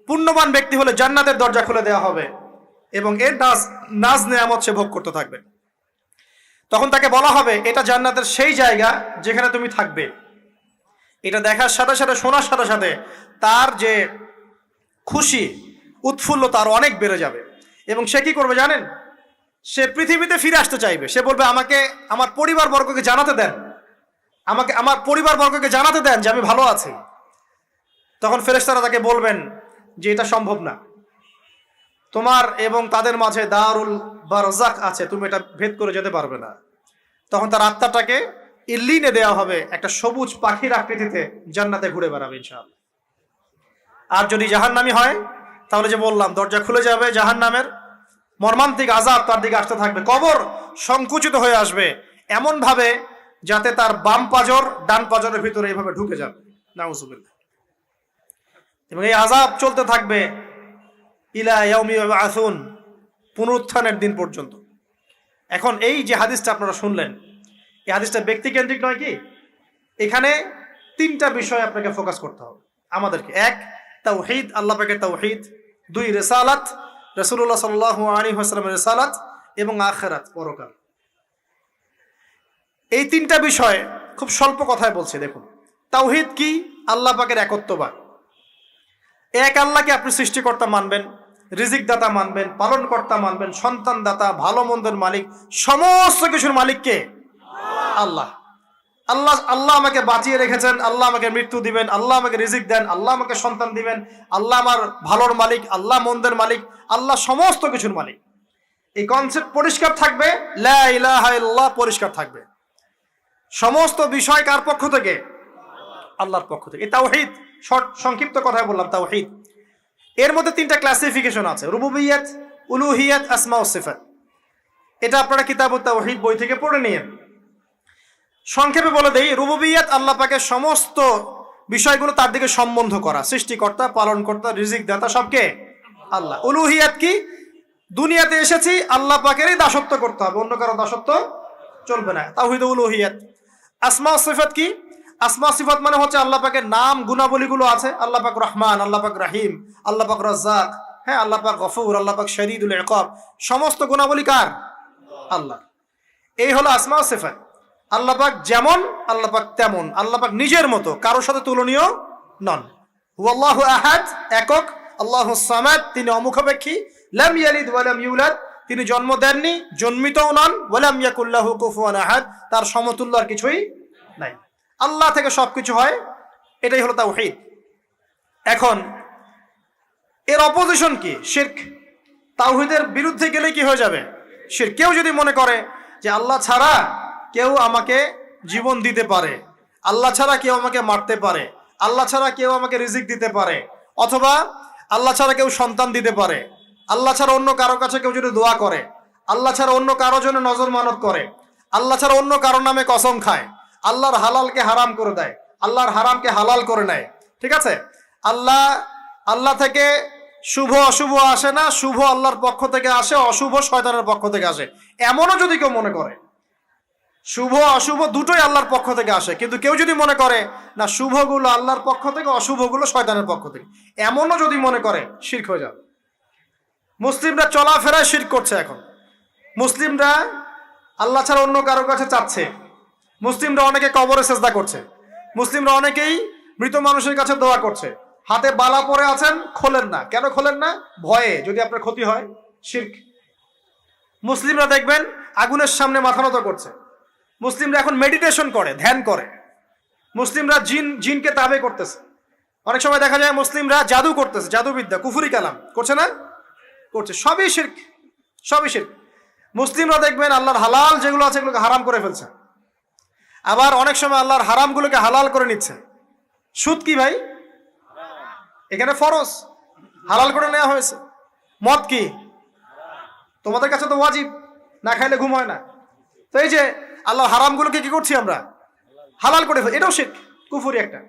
[SPEAKER 1] পুণ্যবান ব্যক্তি হলে জান্নাতের দরজা খুলে দেওয়া হবে এবং এর নাজ নেয়ামত সে ভোগ করতে থাকবে। তখন তাকে বলা হবে এটা জান্নাতের সেই জায়গা যেখানে তুমি থাকবে। এটা দেখার সাথে সাথে, শোনার সাথে সাথে তার যে খুশি, উৎফুল্লতা আরো অনেক বেড়ে যাবে। এবং সে কি করবে জানেন? সে পৃথিবীতে ফিরে আসতে চাইবে। সে বলবে আমাকে আমার পরিবারবর্গকে জানাতে দেন, আমাকে আমার পরিবারবর্গকে জানাতে দেন যে আমি ভালো আছি। তখন ফেরেশতারা তাকে বলবেন যে এটা সম্ভব না, তোমার এবং তাদের মাঝে দারুল বারজাখ আছে, তুমি এটা ভেদ করে যেতে পারবে না। তখন তার আত্মাটাকে ইল্লিনে দেওয়া হবে, একটা সবুজ পাখির আকৃতিতে জান্নাতে ঘুরে বেড়াবে ইনশাআল্লাহ। আর যদি জাহান্নামী হয় তাহলে যে বললাম দরজা খুলে যাবে, জাহান্নামের মর্মান্তিক আযাব তার দিকে আসতে থাকবে। কবর সংকুচিত হয়ে আসবে এমন ভাবে যাতে তার বাম পাজর ডান পাজরের ভিতরে এইভাবে ঢুকে যাবে, নাউযুবিল্লাহ। এবং এই আযাব চলতে থাকবে ইলা ইয়াউমি ইউবআসুন, পুনরুত্থানের দিন পর্যন্ত। এখন এই যে হাদিসটা আপনারা শুনলেন, এই হাদিসটা ব্যক্তিকেন্দ্রিক নয় কি? এখানে তিনটা বিষয় আপনাকে ফোকাস করতে হবে আমাদেরকে। এক, তাওহীদ, আল্লাহ পাকের তাওহীদ। দুই, রিসালাত, রাসূলুল্লাহ সাল্লাল্লাহু আলাইহি ওয়াসাল্লামের রিসালাত। এবং আখিরাত, পরকাল। এই তিনটা বিষয় খুব স্বল্প কথায় বলছি। দেখুন, তাওহীদ কি? আল্লাহ পাকের একত্ববাদ। এক আল্লাহকে আপনি সৃষ্টিকর্তা মানবেন, রিজিক দাতা মানবেন, পালন কর্তা মানবেন, সন্তান দাতা, ভালো মন্দের মালিক, সমস্ত কিছুর মালিককে আল্লাহ। আল্লাহ আল্লাহ আমাকে বাঁচিয়ে রেখেছেন, আল্লাহ আমাকে মৃত্যু দিবেন, আল্লাহ আমাকে রিজিক দেন, আল্লাহ আমাকে সন্তান দিবেন, আল্লাহ আমার ভালোর মালিক, আল্লাহ মন্দের মালিক, আল্লাহ সমস্ত কিছুর মালিক। এই কনসেপ্ট পরিষ্কার থাকবে, লা ইলাহা ইল্লাল্লাহ পরিষ্কার থাকবে। সমস্ত বিষয় কার পক্ষ থেকে? আল্লাহর পক্ষ থেকে। এই তাওহীদ, সংক্ষিপ্ত কথায় বললাম তাওহীদ। এর মধ্যে তিনটা ক্লাসিফিকেশন আছে: রুবুবিয়্যাত, উলুহিয়্যাত, আসমা ও সিফাত। এটা আপনারা কিতাবুত তাওহীদ বই থেকে পড়ে নিন। সংক্ষেপে বলে দেই, রুবুবিয়্যাত আল্লাহ পাকের সমস্ত বিষয়গুলো তার দিকে সম্বন্ধ করা, সৃষ্টিকর্তা, পালনকর্তা, রিজিক দাতা সবকে আল্লাহ। উলুহিয়্যাত কি? দুনিয়াতে এসেছি আল্লাহ পাকেরই দাসত্ব করতে হবে, অন্য কারো দাসত্ব চলবে না, তাওহীদ উলুহিয়্যাত। আসমা ও সিফাত কি? আসমা সিফাত মানে হচ্ছে আল্লাহ পাকের নাম গুণাবলীগুলো আছে। আল্লাহ পাক রহমান, আল্লাহ পাক রাহিম, আল্লাহ পাক রাজ্জাক, হ্যাঁ, আল্লাহ পাক গফুর, আল্লাহ পাক শদীদুল ইকাব। সমস্ত গুণাবলী কার? আল্লাহ। এই হলো আসমা ও সিফাত। আল্লাহ পাক যেমন, আল্লাহ পাক তেমন, আল্লাহ পাক নিজের মতো, কারোর সাথে তুলনীয় নন। হুয়াল্লাহু আহাদ, একক। আল্লাহুস সামাদ, তিনি অমুখাপেক্ষী। লাম ইয়ালিদ ওয়া লাম ইউলাদ, তিনি জন্ম দেননি, জন্মিতও নন। ওয়া লাম ইয়াকুল লাহু কুফুয়ান আহাদ, তার সমতুল্য আর কিছুই নাই। আল্লাহ থেকে সবকিছু হয়, এটাই হলো তাওহীদ। এখন এর অপোজিশন কি? শিরক। তাওহীদের বিরুদ্ধে গেলে কি হয়ে যাবে? শিরক। কেউ যদি মনে করে যে আল্লাহ ছাড়া কেউ আমাকে জীবন দিতে পারে, আল্লাহ ছাড়া কেউ আমাকে মারতে পারে, আল্লাহ ছাড়া কেউ আমাকে রিজিক দিতে পারে, অথবা আল্লাহ ছাড়া কেউ সন্তান দিতে পারে, আল্লাহ ছাড়া অন্য কারো কাছে কেউ যদি দোয়া করে, আল্লাহ ছাড়া অন্য কারো জন্য নজর মানত করে, আল্লাহ ছাড়া অন্য কারোর নামে কসম খায়, আল্লাহর হালালকে হারাম করে দেয়, আল্লাহর হারামকে হালাল করে নেয়, ঠিক আছে? আল্লাহ থেকে শুভ অশুভ আসে না, শুভ আল্লাহর পক্ষ থেকে আসে, অশুভ শয়তানের পক্ষ থেকে আসে, এমনও যদি কেউ মনে করে, শুভ অশুভ দুটোই আল্লাহর পক্ষ থেকে আসে, কিন্তু কেউ যদি মনে করে না শুভগুলো আল্লাহর পক্ষ থেকে, অশুভগুলো শয়তানের পক্ষ থেকে, এমনও যদি মনে করে, শিরক হয়ে যাবে। মুসলিমরা চলাফেরায় শিরক করছে। এখন মুসলিমরা আল্লাহ ছাড়া অন্য কারো কাছে চাচ্ছে, মুসলিমরা অনেকে কবরে সেজদা করছে, মুসলিমরা অনেকেই মৃত মানুষের কাছে দোয়া করছে, হাতে বালা পরে আছেন, খোলেন না। কেন খোলেন না? ভয়ে যদি আপনার ক্ষতি হয়, শিরক। মুসলিমরা দেখবেন আগুনের সামনে মাথা নত করছে, মুসলিমরা এখন মেডিটেশন করে, ধ্যান করে, মুসলিমরা জিনকে তাবে করতেছে, অনেক সময় দেখা যায় মুসলিমরা জাদু করতেছে, জাদুবিদ্যা, কুফরি কালাম করছে না? করছে। সবই শিরক, সবই শিরক। মুসলিমরা দেখবেন আল্লাহর হালাল যেগুলো আছে এগুলোকে হারাম করে ফেলছে, আবার অনেক সময় আল্লাহর হারামগুলোকে হালাল করে নিচ্ছে। সুদ কি ভাই? এখানে ফরজ, হালাল করে নেওয়া হয়েছে। মদ কি? তোমাদের কাছে তো ওয়াজিব, না খাইলে ঘুম হয় না। তো এই যে আল্লাহর হারামগুলোকে কি করছি আমরা? হালাল করে ফেলি, এটাও শিরক, কুফরি একটা।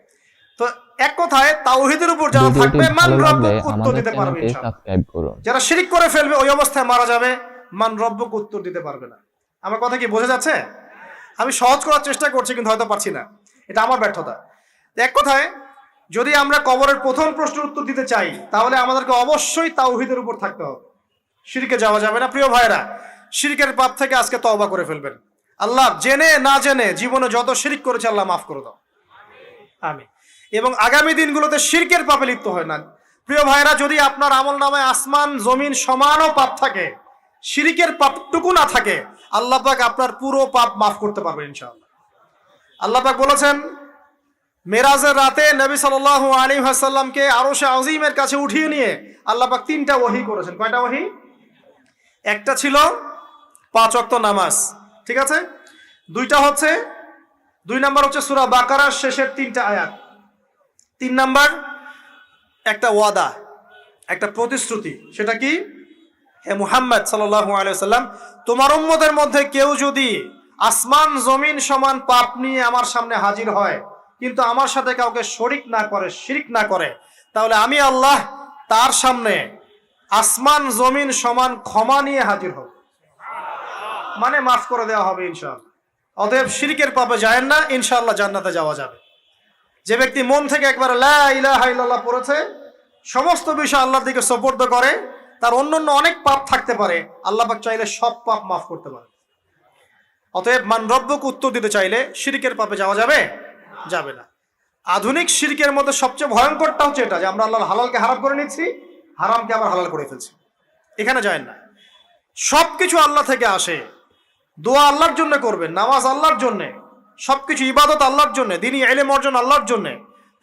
[SPEAKER 1] তো এক কথায় তাওহীদের উপর যারা
[SPEAKER 2] ভিডিওটি
[SPEAKER 1] থাকবে মান
[SPEAKER 2] ভালো লাগলে
[SPEAKER 1] রব্বুক উত্তর
[SPEAKER 2] আমাদের
[SPEAKER 1] দিতে পারবে
[SPEAKER 2] চ্যানেলটি
[SPEAKER 1] ইনশাআল্লাহ।
[SPEAKER 2] সাবস্ক্রাইব করুন।
[SPEAKER 1] যারা শিরিক করে ফেলবে ওই অবস্থায় মারা যাবে, মান রব্বুক উত্তর দিতে পারবে না। আমার কথা কি বোঝা যাচ্ছে? আমি সহজ করার চেষ্টা করছি কিন্তু হয়তো পারছি না, এটা আমার ব্যর্থতা। এক কথায় যদি আমরা কবরের প্রথম প্রশ্নের উত্তর দিতে চাই তাহলে আমাদেরকে অবশ্যই তাওহীদের উপর থাকতে হবে, শিরকে যাওয়া যাবে না। প্রিয় ভাইরা, শিরকের পাপ থেকে আজকে তওবা করে ফেলবেন। আল্লাহ জেনে না জেনে জীবনে যত শিরক করেছে আল্লাহ মাফ করে দাও, আমিন। এবং আগামী দিনগুলোতে শিরকের পাপে লিপ্ত হয় না। প্রিয় ভাইরা, যদি আপনার আমল নামায় আসমান জমিন সমানও পাপ থাকে, শিরকের পাপটুকু না থাকে, আল্লাহ পাক আপনার পুরো পাপ মাফ করতে পারবেন ইনশাআল্লাহ। আল্লাহ পাক বলেছেন মেরাজের রাতে নবী সাল্লাল্লাহু আলাইহি ওয়াসাল্লামকে আরশে আজিমের কাছে উঠিয়ে নিয়ে আল্লাহ পাক 3টা ওহী করেছেন। কয়টা ওহী? একটা ছিল 5 ওয়াক্ত নামাজ, ঠিক আছে। 2 নাম্বার হচ্ছে সূরা বাকারার শেষের 3টা আয়াত। 3 নাম্বার একটা ওয়াদা, একটা প্রতিশ্রুতি। সেটা কি? হে মুহাম্মদ সাল্লাল্লাহু আলাইহি ওয়াসাল্লাম, তোমার উম্মতের মধ্যে কেউ যদি আসমান জমিন সমান পাপ নিয়ে আমার সামনে হাজির হয় কিন্তু আমার সাথে কাউকে শরিক না করে, শিরক না করে, তাহলে আমি আল্লাহ তার সামনে আসমান জমিন সমান ক্ষমা নিয়ে হাজির হব, মানে মাফ করে দেওয়া হবে ইনশাআল্লাহ। অতএব শিরকের পাপে যায় না, ইনশাআল্লাহ জান্নাতে যাওয়া যাবে। যে ব্যক্তি মন থেকে একবার লা ইলাহা ইল্লাল্লাহ পড়েছে, সমস্ত বিষয় আল্লাহর দিকে সুপর্দ করে, তার অন্যান্য অনেক পাপ থাকতে পারে, আল্লাহ পাক চাইলে সব পাপ মাফ করতে পারে। অতএব মান রব্বুক উত্তর দিতে চাইলে শিরকের পাপে যাওয়া যাবে? যাবে না। আধুনিক শিরকের মধ্যে সবচেয়ে ভয়ঙ্করটা হচ্ছে এটা যে আমরা আল্লাহর হালালকে হারাম করে নিচ্ছি, হারামকে আবার হালাল করে ফেলছি। এখানে যায় না। সবকিছু আল্লাহ থেকে আসে, দোয়া আল্লাহর জন্য করবেন, নামাজ আল্লাহর জন্য, সবকিছু ইবাদত আল্লাহর জন্য, দ্বীনি ইলম অর্জন আল্লাহর জন্য।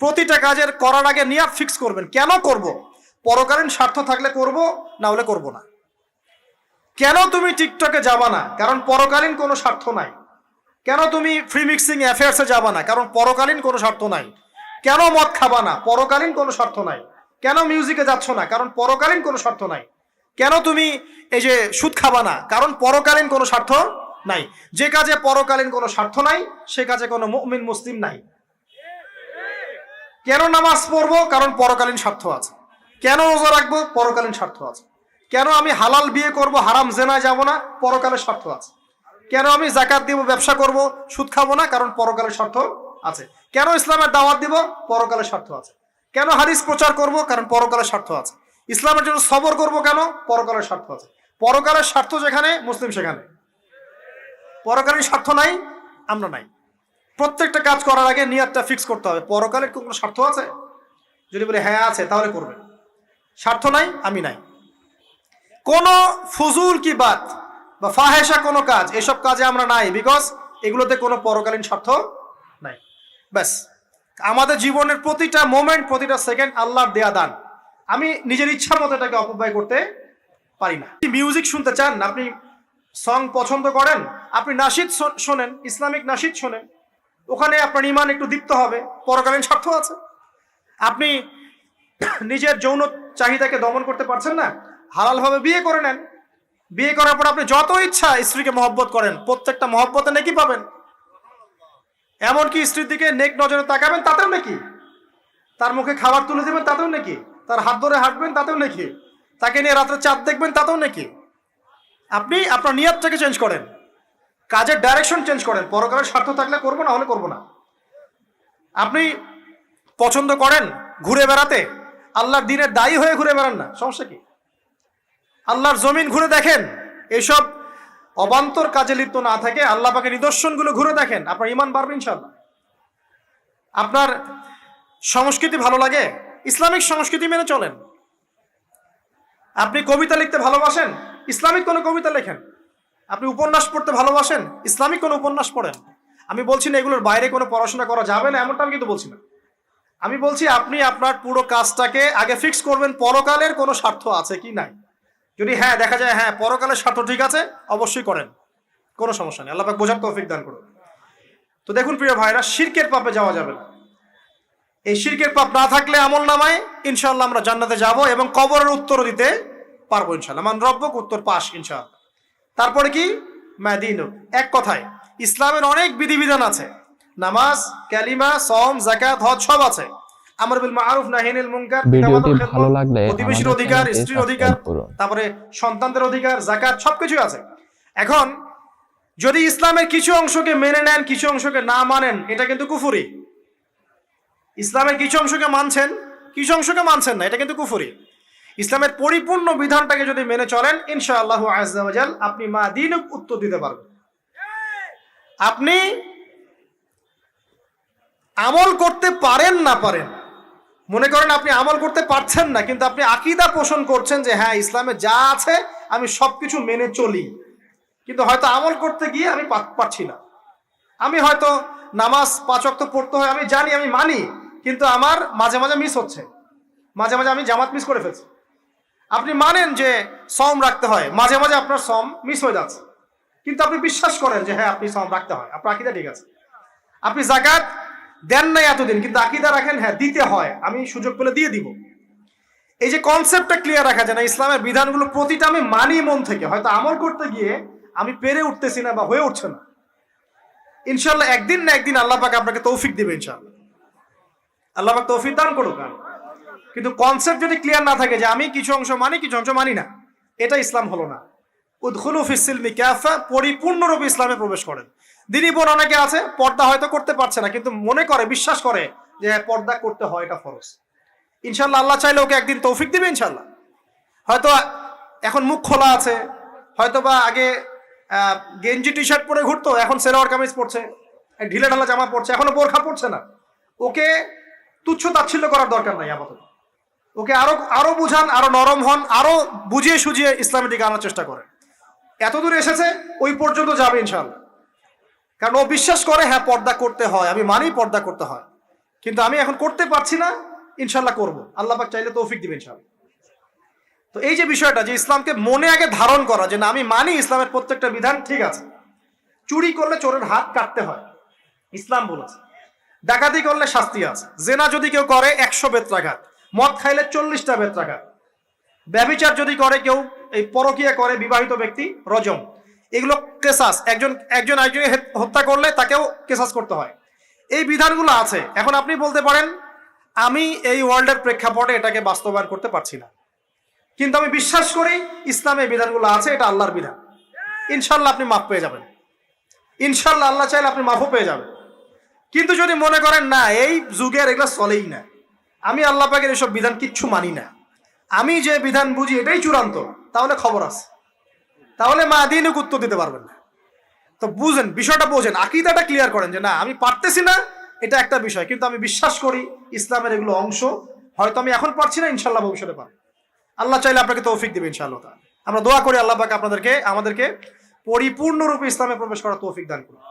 [SPEAKER 1] প্রতিটা কাজের করার আগে নিয়াত ফিক্স করবেন, কেন করব? পরকালীন স্বার্থ থাকলে করব, না হলে করব না। কেন তুমি টিকটকে যাবা না? কারণ পরকালীন কোনো স্বার্থ নাই। কেন তুমি ফ্রি মিক্সিং অ্যাফেয়ার্সে যাবা না? কারণ পরকালীন কোনো স্বার্থ নাই। কেন মদ খাবা না? পরকালীন কোনো স্বার্থ নাই। কেন মিউজিকে যাচ্ছ না? কারণ পরকালীন কোনো স্বার্থ নাই। কেন তুমি এই যে সুদ খাবা না? কারণ পরকালীন কোনো স্বার্থ নাই। যে কাজে পরকালীন কোনো স্বার্থ নাই সে কাজে কোনো মুমিন মুসলিম নাই। কেন নামাজ পড়বো? কারণ পরকালীন স্বার্থ আছে। কেন রোজা রাখবো? পরকালীন স্বার্থ আছে। কেন আমি হালাল বিয়ে করব, হারাম জেনায় যাব না? পরকালের স্বার্থ আছে। কেন আমি যাকাত দিব, ব্যবসা করব, সুদ খাবো না? কারণ পরকালের স্বার্থ আছে। কেন ইসলামের দাওয়াত দিব? পরকালের স্বার্থ আছে। কেন হাদিস প্রচার করব? কারণ পরকালের স্বার্থ আছে। ইসলামের জন্য সবর করব কেন? পরকালের স্বার্থ আছে। পরকালের স্বার্থ যেখানে, মুসলিম সেখানে। পরকালীন স্বার্থ নাই, আমরা নাই। প্রত্যেকটা কাজ করার আগে নিয়াতটা ফিক্স করতে হবে, পরকালের কোনো স্বার্থ আছে? যদি বলে হ্যাঁ আছে, তাহলে করবে। স্বার্থ নাই, আমি নাই। কোন ফুজুল কি বাত বা ফাহেসা কোনো কাজ, এসব কাজে আমরা নাই, বিকজ এগুলোতে কোনো পরকালীন স্বার্থ নাই। ব্যাস, আমাদের জীবনের প্রতিটা মোমেন্ট, প্রতিটা সেকেন্ড আল্লাহর দেয়া দান। আমি নিজের ইচ্ছা মতো এটাকে অপব্যয় করতে পারি না। মিউজিক শুনতে চান, আপনি সং পছন্দ করেন, আপনি নাশিদ শোনেন, ইসলামিক নাশিদ শোনেন, ওখানে আপনার ইমান একটু দীপ্ত হবে, পরকালীন স্বার্থ আছে। আপনি নিজের যৌন চাহিদাকে দমন করতে পারছেন না, হালালভাবে বিয়ে করে নেন। বিয়ে করার পর আপনি যত ইচ্ছা স্ত্রীকে মহব্বত করেন, প্রত্যেকটা মহব্বতে নেকি পাবেন। এমনকি স্ত্রীর দিকে নেক নজরে তাকাবেন, তাতেও নাকি। তার মুখে খাবার তুলে দেবেন, তাতেও নাকি। তার হাত ধরে হাঁটবেন, তাতেও নাকি। তাকে নিয়ে রাত্রে চাঁদ দেখবেন, তাতেও নাকি। আপনি আপনার নিয়তটাকে চেঞ্জ করেন, কাজের ডাইরেকশন চেঞ্জ করেন। পরকালের স্বার্থ থাকলে করবো, না হলে করবো না। আপনি পছন্দ করেন ঘুরে বেড়াতে, আল্লাহর দিনের দায়ী হয়ে ঘুরে বেড়ান না, সমস্যা কি? আল্লাহর জমিন ঘুরে দেখেন, এসব অবান্তর কাজে লিপ্ত না থাকে আল্লাহ পাকের নিদর্শনগুলো ঘুরে দেখেন, আপনার ইমান বাড়বে ইনশাআল্লাহ। আপনার সংস্কৃতি ভালো লাগে, ইসলামিক সংস্কৃতি মেনে চলেন। আপনি কবিতা লিখতে ভালোবাসেন, ইসলামিক কোনো কবিতা লেখেন। আপনি উপন্যাস পড়তে ভালোবাসেন, ইসলামিক কোনো উপন্যাস পড়েন। আমি বলছি না এগুলোর বাইরে কোনো পড়াশোনা করা যাবে না, এমনটা আমি কিন্তু বলছি না। আমি বলছি আপনি আপনার পুরো কাজটাকে আগে ফিক্স করবেন, পরকালের কোনো স্বার্থ আছে কি নাই। যদি হ্যাঁ দেখা যায় হ্যাঁ পরকালের স্বার্থ ঠিক আছে, অবশ্যই করেন, কোনো সমস্যা নেই। আল্লাহ পাক বোঝার তৌফিক দান করুন। তো দেখুন প্রিয় ভাইরা, শিরকের পাপে যাওয়া যাবে না। এই শিরকের পাপ না থাকলে আমল নামায় ইনশাআল্লাহ আমরা জান্নাতে যাব এবং কবরের উত্তর দিতে পারবো ইনশাআল্লাহ। মান রব্বুক উত্তর পাস ইনশাআল্লাহ। তারপরে কি? মাদিন। এক কথায় ইসলামের অনেক বিধিবিধান আছে, নামাজ, কালিমা, সওম, যাকাত, হজ সব আছে। আমর বিল মারুফ নাহি আনিল মুনকার,
[SPEAKER 2] ভিডিওটি
[SPEAKER 1] পিতামাতার
[SPEAKER 2] ভালো
[SPEAKER 1] খেদমত,
[SPEAKER 2] লাগলে
[SPEAKER 1] প্রতিবেশীর
[SPEAKER 2] আমাদের
[SPEAKER 1] অধিকার,
[SPEAKER 2] চ্যানেলটি
[SPEAKER 1] স্ত্রীর অধিকার,
[SPEAKER 2] সাবস্ক্রাইব করুন।
[SPEAKER 1] তারপরে সন্তানদের অধিকার, যাকাত, সবকিছু আছে। এখন যদি ইসলামের কিছু অংশকে মেনে নেন, কিছু অংশকে না মানেন, এটা কিন্তু কুফরি। ইসলামের কিছু অংশকে মানছেন, কিছু অংশকে মানছেন না, এটা কিন্তু কুফরি। ইসলামের পরিপূর্ণ বিধানটাকে যদি মেনে চলেন, ইনশাআল্লাহু আযজা ওয়া জাল আপনি মা দীনুক উত্তর দিতে পারবেন। আপনি আমল করতে পারেন না পারেন, মনে করেন আপনি আমল করতে পারছেন না, কিন্তু আপনি আকীদা পোষণ করছেন যে হ্যাঁ ইসলামে যা আছে আমি সবকিছু মেনে চলি, কিন্তু হয়তো আমল করতে গিয়ে আমি পারছি না। আমি হয়তো নামাজ 5 ওয়াক্ত পড়তে হয়, আমি জানি, আমি মানি, কিন্তু আমার মাঝে মাঝে মিস হচ্ছে, মাঝে মাঝে আমি জামাত মিস করে ফেলছি। আপনি মানেন যে সম রাখতে হয়, মাঝে মাঝে আপনার সম মিস হয়ে যাচ্ছে, কিন্তু আপনি বিশ্বাস করেন যে হ্যাঁ আপনি সম রাখতে হয়, আপনার আকীদা ঠিক আছে। আপনি যাকাত দেন নাই এতদিন, কিন্তু আকীদা রাখেন হ্যাঁ দিতে হয়, আমি সুযোগ পেলে দিয়ে দিব। এই যে কনসেপ্টটা ক্লিয়ার রাখা যায় না, ইসলামের বিধানগুলো প্রতিটা আমি মানি মন থেকে, হয়তো আমল করতে গিয়ে আমি পেরে উঠতেছি না বা হয়ে উঠছে না। ইনশাল্লাহ একদিন না একদিন আল্লাহ পাক আপনাকে তৌফিক দিবে, ইনশাআল্লাহ আল্লাহ পাক তৌফিক দান করুক। কিন্তু কনসেপ্ট যদি ক্লিয়ার না থাকে যে আমি কিছু অংশ মানি, কিছু অংশ মানি না, এটা ইসলাম হলো না। উদখুলু ফিস সিলমি কাফা, পরিপূর্ণরূপে ইসলামে প্রবেশ করেন। দিনী বোন অনেকে আছে পর্দা হয়তো করতে পারছে না, কিন্তু মনে করে, বিশ্বাস করে যে পর্দা করতে হয়, এটা ফরজ। ইনশাল্লাহ আল্লাহ চাইলে ওকে একদিন তৌফিক দিবে ইনশাল্লাহ। হয়তো এখন মুখ খোলা আছে, হয়তো বা আগে গেঞ্জি টি শার্ট পরে ঘুরতো, এখন সেলোয়ার কামিজ পরছে, ঢিলে ঢালা জামা পরছে, এখনো বোরখা পরছে না। ওকে তুচ্ছ তাচ্ছিল্য করার দরকার নাই আপাতত। ওকে আরো বুঝান, আরো নরম হন, আরো বুঝিয়ে সুঝিয়ে ইসলামের দিকে আনার চেষ্টা করেন। এতদূর এসেছে, ওই পর্যন্ত যাবে ইনশাল্লাহ। কারণ ও বিশ্বাস করে হ্যাঁ পর্দা করতে হয়, আমি মানি পর্দা করতে হয়, কিন্তু আমি এখন করতে পারছি না, ইনশাল্লাহ করবো, আল্লাহ পাক চাইলে তৌফিক দিবে ইনশাল্লাহ। তো এই যে বিষয়টা, যে ইসলামকে মনে আগে ধারণ করা, যে না আমি মানি ইসলামের প্রত্যেকটা বিধান ঠিক আছে। চুরি করলে চোরের হাত কাটতে হয়, ইসলাম বলেছে। ডাকাতি করলে শাস্তি আছে। জেনা যদি কেউ করে 100 বেত্রাঘাত, মদ খাইলে 40টা বেত্রাঘাত, ব্যভিচার যদি করে কেউ, এই পরকীয়া করে বিবাহিত ব্যক্তি, রজম। এগুলো কেসাস, একজন হত্যা করলে তাকেও কেসাস করতে হয়। এই বিধানগুলো আছে। এখন আপনি বলতে পারেন আমি এই ওয়ার্ল্ডের প্রেক্ষাপটে এটাকে বাস্তবায়ন করতে পারছি না, কিন্তু আমি বিশ্বাস করি ইসলামে এই বিধানগুলো আছে, এটা আল্লাহর বিধান। ইনশাল্লাহ আপনি মাফ পেয়ে যাবেন, ইনশাল্লাহ আল্লাহ চাইলে আপনি মাফও পেয়ে যাবেন। কিন্তু যদি মনে করেন না এই যুগের এগুলো চলেই না, আমি আল্লাহ পাকের এসব বিধান কিচ্ছু মানি না, আমি যে বিধান বুঝি এটাই চূড়ান্ত, তাহলে খবর আছে, তাহলে মা দিনুক উত্তর দিতে পারবেন না। তো বুঝেন, বিষয়টা বোঝেন, আকীদাটা ক্লিয়ার করেন যে না আমি পারতেছি না, এটা একটা বিষয়, কিন্তু আমি বিশ্বাস করি ইসলামের এগুলো অংশ, হয়তো আমি এখন পারছি না, ইনশাল্লাহ ভবিষ্যতে পারবো। আল্লাহ চাইলে আপনাকে তৌফিক দিবে ইনশাআল্লাহ। আমরা দোয়া করি আল্লাহ পাক আমাদেরকে পরিপূর্ণরূপে ইসলামে প্রবেশ করার তৌফিক দান করুন।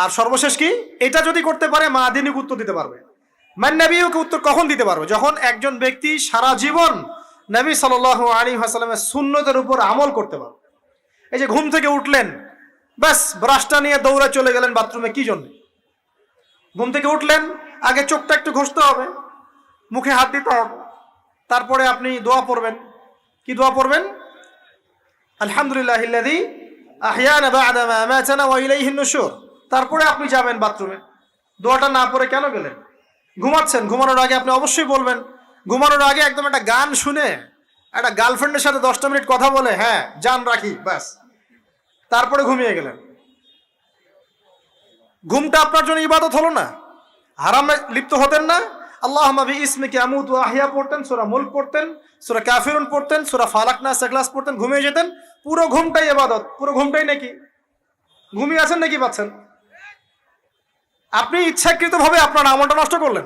[SPEAKER 1] আর সর্বশেষ কি, এটা যদি করতে পারে মা দিনুক উত্তর দিতে পারবে। মান নবীকে উত্তর কখন দিতে পারবে? যখন একজন ব্যক্তি সারা জীবন নবী সাল্লাল্লাহু আলাইহি ওয়াসাল্লামের সুন্নতের উপর আমল করতে পারবে। এই যে ঘুম থেকে উঠলেন, ব্যাস ব্রাশটা নিয়ে দৌড়ে চলে গেলেন বাথরুমে, কি জন্য? ঘুম থেকে উঠলেন, আগে চোখটা একটু ঘষতে হবে, মুখে হাত দিতে হবে, তারপরে আপনি দোয়া পড়বেন। কি দোয়া পড়বেন? আলহামদুলিল্লাহিল্লাযী আহইয়ানা বা'দা মা আমাতানা ওয়া ইলাইহিন নুশুর। তারপরে আপনি যাবেন বাথরুমে। দোয়াটা না পড়ে কেন গেলেন? ঘুমাচ্ছেন, ঘুমানোর আগে আপনি অবশ্যই বলবেন। ঘুমানোর আগে একদম একটা গান শুনে, একটা গার্লফ্রেন্ডের সাথে 10টা মিনিট কথা বলে হ্যাঁ জান রাখি, ব্যাস, তারপরে ঘুমিয়ে গেলেন। ঘুমটা আপনার জন্য ইবাদত হলো না? হারামে লিপ্ত হতেন না? আল্লাহুম্মা বিইসমিকা আমুতু ওয়া আহইয়া পড়তেন, সূরা মুলক পড়তেন, সূরা কাফিরুন পড়তেন, সূরা ফালাক নাস ইখলাস পড়তেন, ঘুমিয়ে যেতেন। পুরো ঘুমটাই ইবাদত, পুরো ঘুমটাই নাকি ঘুমিয়ে আছেন নাকি পাচ্ছেন? আপনি ইচ্ছাকৃতভাবে আপনার আমলটা নষ্ট করলেন।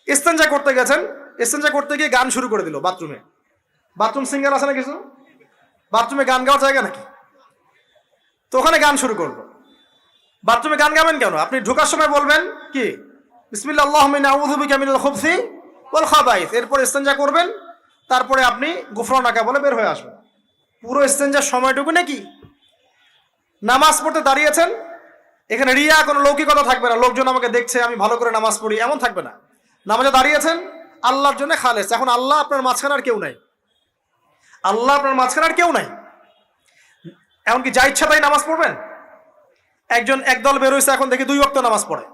[SPEAKER 1] ইস্তেঞ্জা করতে গেছেন, ইস্তেঞ্জা করতে গিয়ে গান শুরু করে দিল বাথরুমে। বাথরুম সিঙ্গার আছে না কিছু? বাথরুমে গান গাওয়ার জায়গা নাকি? তো ওখানে গান শুরু করলো। বাথরুমে গান গাবেন কেন? আপনি ঢোকার সময় বলবেন কি বিসমিল্লাহ আল্লাহুম্মা ইন্নী আউযু বিকা মিনাল খুবসি ওয়াল খাবাইস, এরপর ইস্তেঞ্জা করবেন, তারপরে আপনি গুফরানাকা বলে বের হয়ে আসবেন। পুরো ইস্তেঞ্জার সময়টুকু নাকি? নামাজ পড়তে দাঁড়িয়েছেন, এখানে রিয়া কোনো লৌকিকতা থাকবে না, লোকজন আমাকে দেখছে আমি ভালো করে নামাজ পড়ি, এমন থাকবে না। নামাজে দাঁড়িয়েছেন আল্লাহর জন্য খালেস। এখন আল্লাহ আপনার মাঝখানে আর কেউ নাই, আল্লাহ আপনার মাঝখানে আর কেউ নাই। এমনকি যা ইচ্ছা তাই নামাজ পড়বেন? একদল বেরোইছে এখন দেখি 2 ওয়াক্ত নামাজ পড়ে,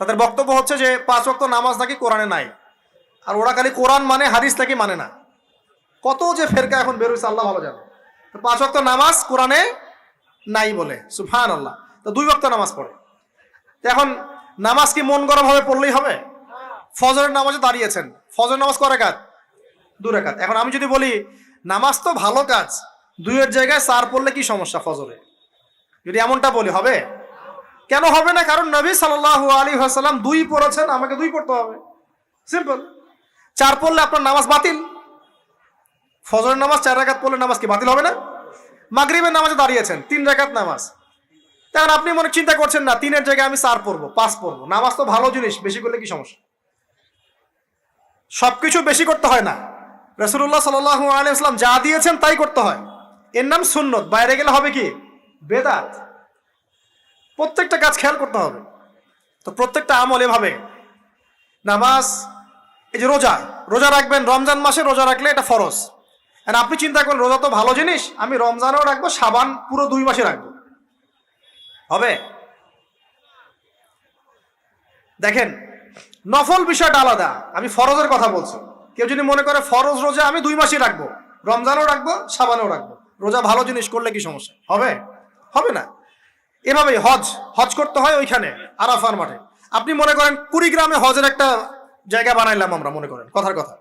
[SPEAKER 1] তাদের বক্তব্য হচ্ছে যে 5 ওয়াক্ত নামাজ নাকি কোরআনে নাই, আর ওরা খালি কোরআন মানে হাদিস নাকি মানে না। কত যে ফেরকা এখন বেরোচ্ছে আল্লাহ ভালো জানে। তো 5 ওয়াক্ত নামাজ কোরআনে নাই বলে, সুবহানাল্লাহ। তো 2 ওয়াক্ত নামাজ পড়ে। তো এখন নামাজ কি মন গরম হবে পড়লেই হবে? ফজরের নামাজে দাঁড়িয়েছেন, ফজর নামাজ কয় রাকাত? 2 রাকাত। এখন আমি যদি বলি নামাজ তো ভালো কাজ, 2-এর জায়গায় 4 পড়লে কি সমস্যা ফজরে? যদি এমনটা বলি হবে? কেন হবে না? কারণ নবী সাল্লাল্লাহু আলাইহি ওয়াসাল্লাম 2 পড়েছেন, আমাকে 2 পড়তে হবে, সিম্পল। 4 পড়লে আপনার নামাজ বাতিল। ফজরের নামাজ 4 রাকাত পড়লে নামাজ কি বাতিল হবে না? মাগরিবের নামাজে দাঁড়িয়েছেন 3 রাকাত নামাজ, তখন আপনি মনে চিন্তা করছেন না 3-এর জায়গায় আমি 4 পড়বো, 5 পড়বো। নামাজ তো ভালো জিনিস, বেশি করলে কি সমস্যা? সবকিছু বেশি করতে হয় না। রাসূলুল্লাহ সাল্লাল্লাহু আলাইহি ওয়াসাল্লাম যা দিয়েছেন তাই করতে হয়, এর নাম সুন্নত। বাইরে গেলে হবে কি? বেদাত। প্রত্যেকটা কাজ খেয়াল করতে হবে। তো প্রত্যেকটা আমল এভাবে। নামাজ, এই যে রোজা, রোজা রাখবেন রমজান মাসে, রোজা রাখলে এটা ফরজ। আর আপনি চিন্তা করেন রোজা তো ভালো জিনিস, আমি রমজানও রাখবো, শাবান পুরো 2 মাসে রাখবো, হবে? দেখেন, নফল বিষয়টা আলাদা, আমি ফরজের কথা বলছি। কেউ যদি মনে করে ফরজ রোজা আমি 2 মাসই রাখবো, রমজানও রাখবো, শাবানও রাখবো, রোজা ভালো জিনিস করলে কি সমস্যা হবে? হবে না। এভাবেই হজ, হজ করতে হয় ওইখানে আরাফার মাঠে। আপনি মনে করেন কুড়িগ্রামে হজের একটা জায়গা বানাইলাম আমরা, মনে করেন কথার কথা,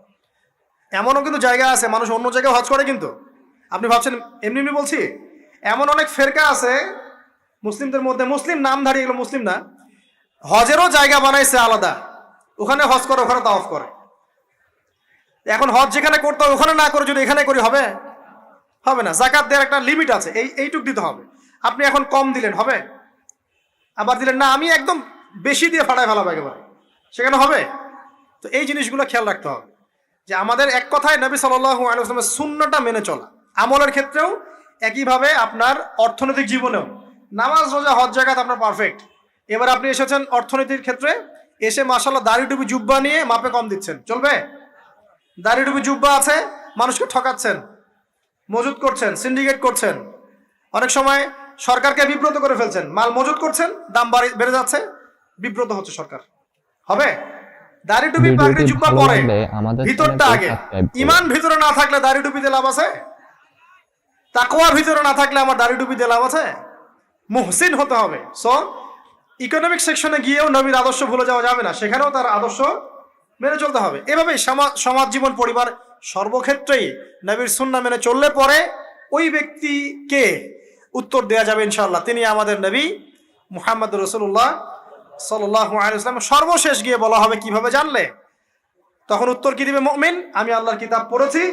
[SPEAKER 1] এমনও কিন্তু জায়গা আছে মানুষ অন্য জায়গায় হজ করে, কিন্তু আপনি ভাবছেন এমনি এমনি বলছি। এমন অনেক ফেরকা আছে মুসলিমদের মধ্যে, মুসলিম নামধারী, এগুলো মুসলিম না, হজেরও জায়গা বানাইছে আলাদা, ওখানে হজ করে, ওখানে তাওয়াফ করে। এখন হজ যেখানে করতে হবে ওখানে না করে যদি এখানে করি, হবে? হবে না। যাকাত দেওয়ার একটা লিমিট আছে, এইটুক দিতে হবে। আপনি এখন কম দিলেন, হবে? আবার দিলেন না আমি একদম বেশি দিয়ে ফাটায় ফেলাবো একেবারে, সেখানে হবে? তো এই জিনিসগুলো খেয়াল রাখতে হবে যে আমাদের এক কথায় নবী সাল্লাল্লাহু আলাইহি ওয়াসাল্লামের সুন্নতটা মেনে চলা। আমলের ক্ষেত্রেও একইভাবে, আপনার অর্থনৈতিক জীবনেও নামাজ, রোজা, হজ, যাকাত আপনার পারফেক্ট। এবার আপনি এসেছেন অর্থনীতির ক্ষেত্রে, এসে মাশাআল্লাহ দাড়ি টুপি জুব্বা নিয়ে মাপে কম দিচ্ছেন, চলবে? দাড়ি টুপি জুব্বা আছে, মানুষকে ঠকাচ্ছেন, মজুদ করছেন, সিন্ডিকেট করছেন, অনেক সময় সরকারকে বিব্রত করে ফেলছেন, মাল মজুদ করছেন, দাম বেড়ে যাচ্ছে, বিব্রত হচ্ছে সরকার, হবে? দাড়ি টুপি পাগড়ি জুব্বা পরে, ভিতরটা আগে। ইমান ভিতরে না থাকলে দাড়ি টুপি দিয়ে লাভ আছে? তাকওয়া ভিতরে না থাকলে আমার দাড়ি টুপি দিয়ে লাভ আছে? মুহসিন হতে হবে। সো ইকোনমিক সেকশনে গিয়েও নবীর আদর্শ ভুলে যাওয়া যাবে না, সেখানেও তার আদর্শ মেনে চলতে হবে। এভাবেই সমাজ জীবন, পরিবার, সর্বক্ষেত্রেই নবীর সুন্নাহ মেনে চললে পরে ওই ব্যক্তিকে উত্তর দেওয়া যাবে ইনশাআল্লাহ, তিনি আমাদের নবী মুহাম্মদ রাসূলুল্লাহ সাল্লাল্লাহু আলাইহি ওয়াসাল্লাম। সর্বশেষ গিয়ে বলা হবে কিভাবে জানলে? তখন উত্তর কি দিবে? মুমিন, আমি আল্লাহর কিতাব পড়েছি,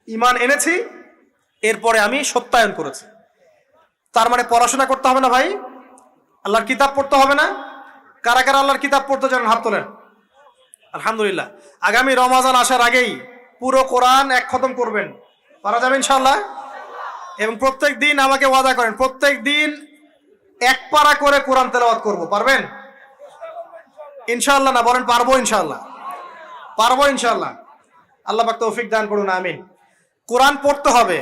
[SPEAKER 1] ঈমান এনেছি, এরপরে আমি সত্যায়ন করেছি। তার মানে পড়াশোনা করতে হবে না ভাই, আল্লাহর কিতাব পড়তে হবে না? কারা কারা আল্লাহর কিতাব পড়তে জানেন হাত তোলেন। আলহামদুলিল্লাহ। আগামী রমাজান আসার আগেই পুরো কোরআন এক খতম করবেন, পারা যাবে ইনশাআল্লাহ? এবং প্রত্যেক দিন আমাকে ওয়াদা করেন, প্রত্যেক দিন 1 পারা করে কোরআন তেলাওয়াত করব, পারবেন ইনশাআল্লাহ? না বলেন পারবো ইনশাআল্লাহ? পারবো ইনশাআল্লাহ। আল্লাহ পাক তৌফিক দান করুন, আমিন। কোরআন পড়তে হবে,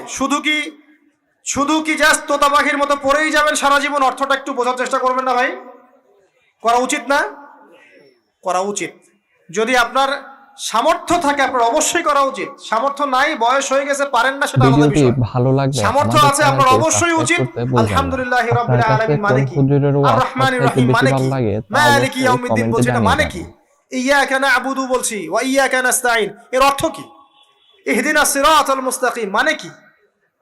[SPEAKER 1] শুধু কি জাস্ট তোতা পাখির মতো পড়েই যাবেন সারা জীবন? অর্থটা একটু বোঝার চেষ্টা করবেন না ভাই? করা উচিত না? করা উচিত। যদি আপনার সামর্থ্য থাকে আপনার অবশ্যই করা উচিত। সামর্থ্য নাই, বয়স হয়ে গেছে, পারেন না, সেটা আলাদা বিষয়।
[SPEAKER 2] ভালো লাগবে,
[SPEAKER 1] সামর্থ্য আছে আপনার অবশ্যই উচিত। আলহামদুলিল্লাহি রাব্বিল আলামিন মানে কি? আর রহমানির রহিম মানে কি? মালিকি ইয়াউমিদ্দিন বলছি, এটা মানে কি? ইয়াকা না'বুদু বলছি, ওয়া ইয়াকা নাস্তাঈন, এর অর্থ কি? ইহদিনাস সিরাতাল মুস্তাকিম মানে কি?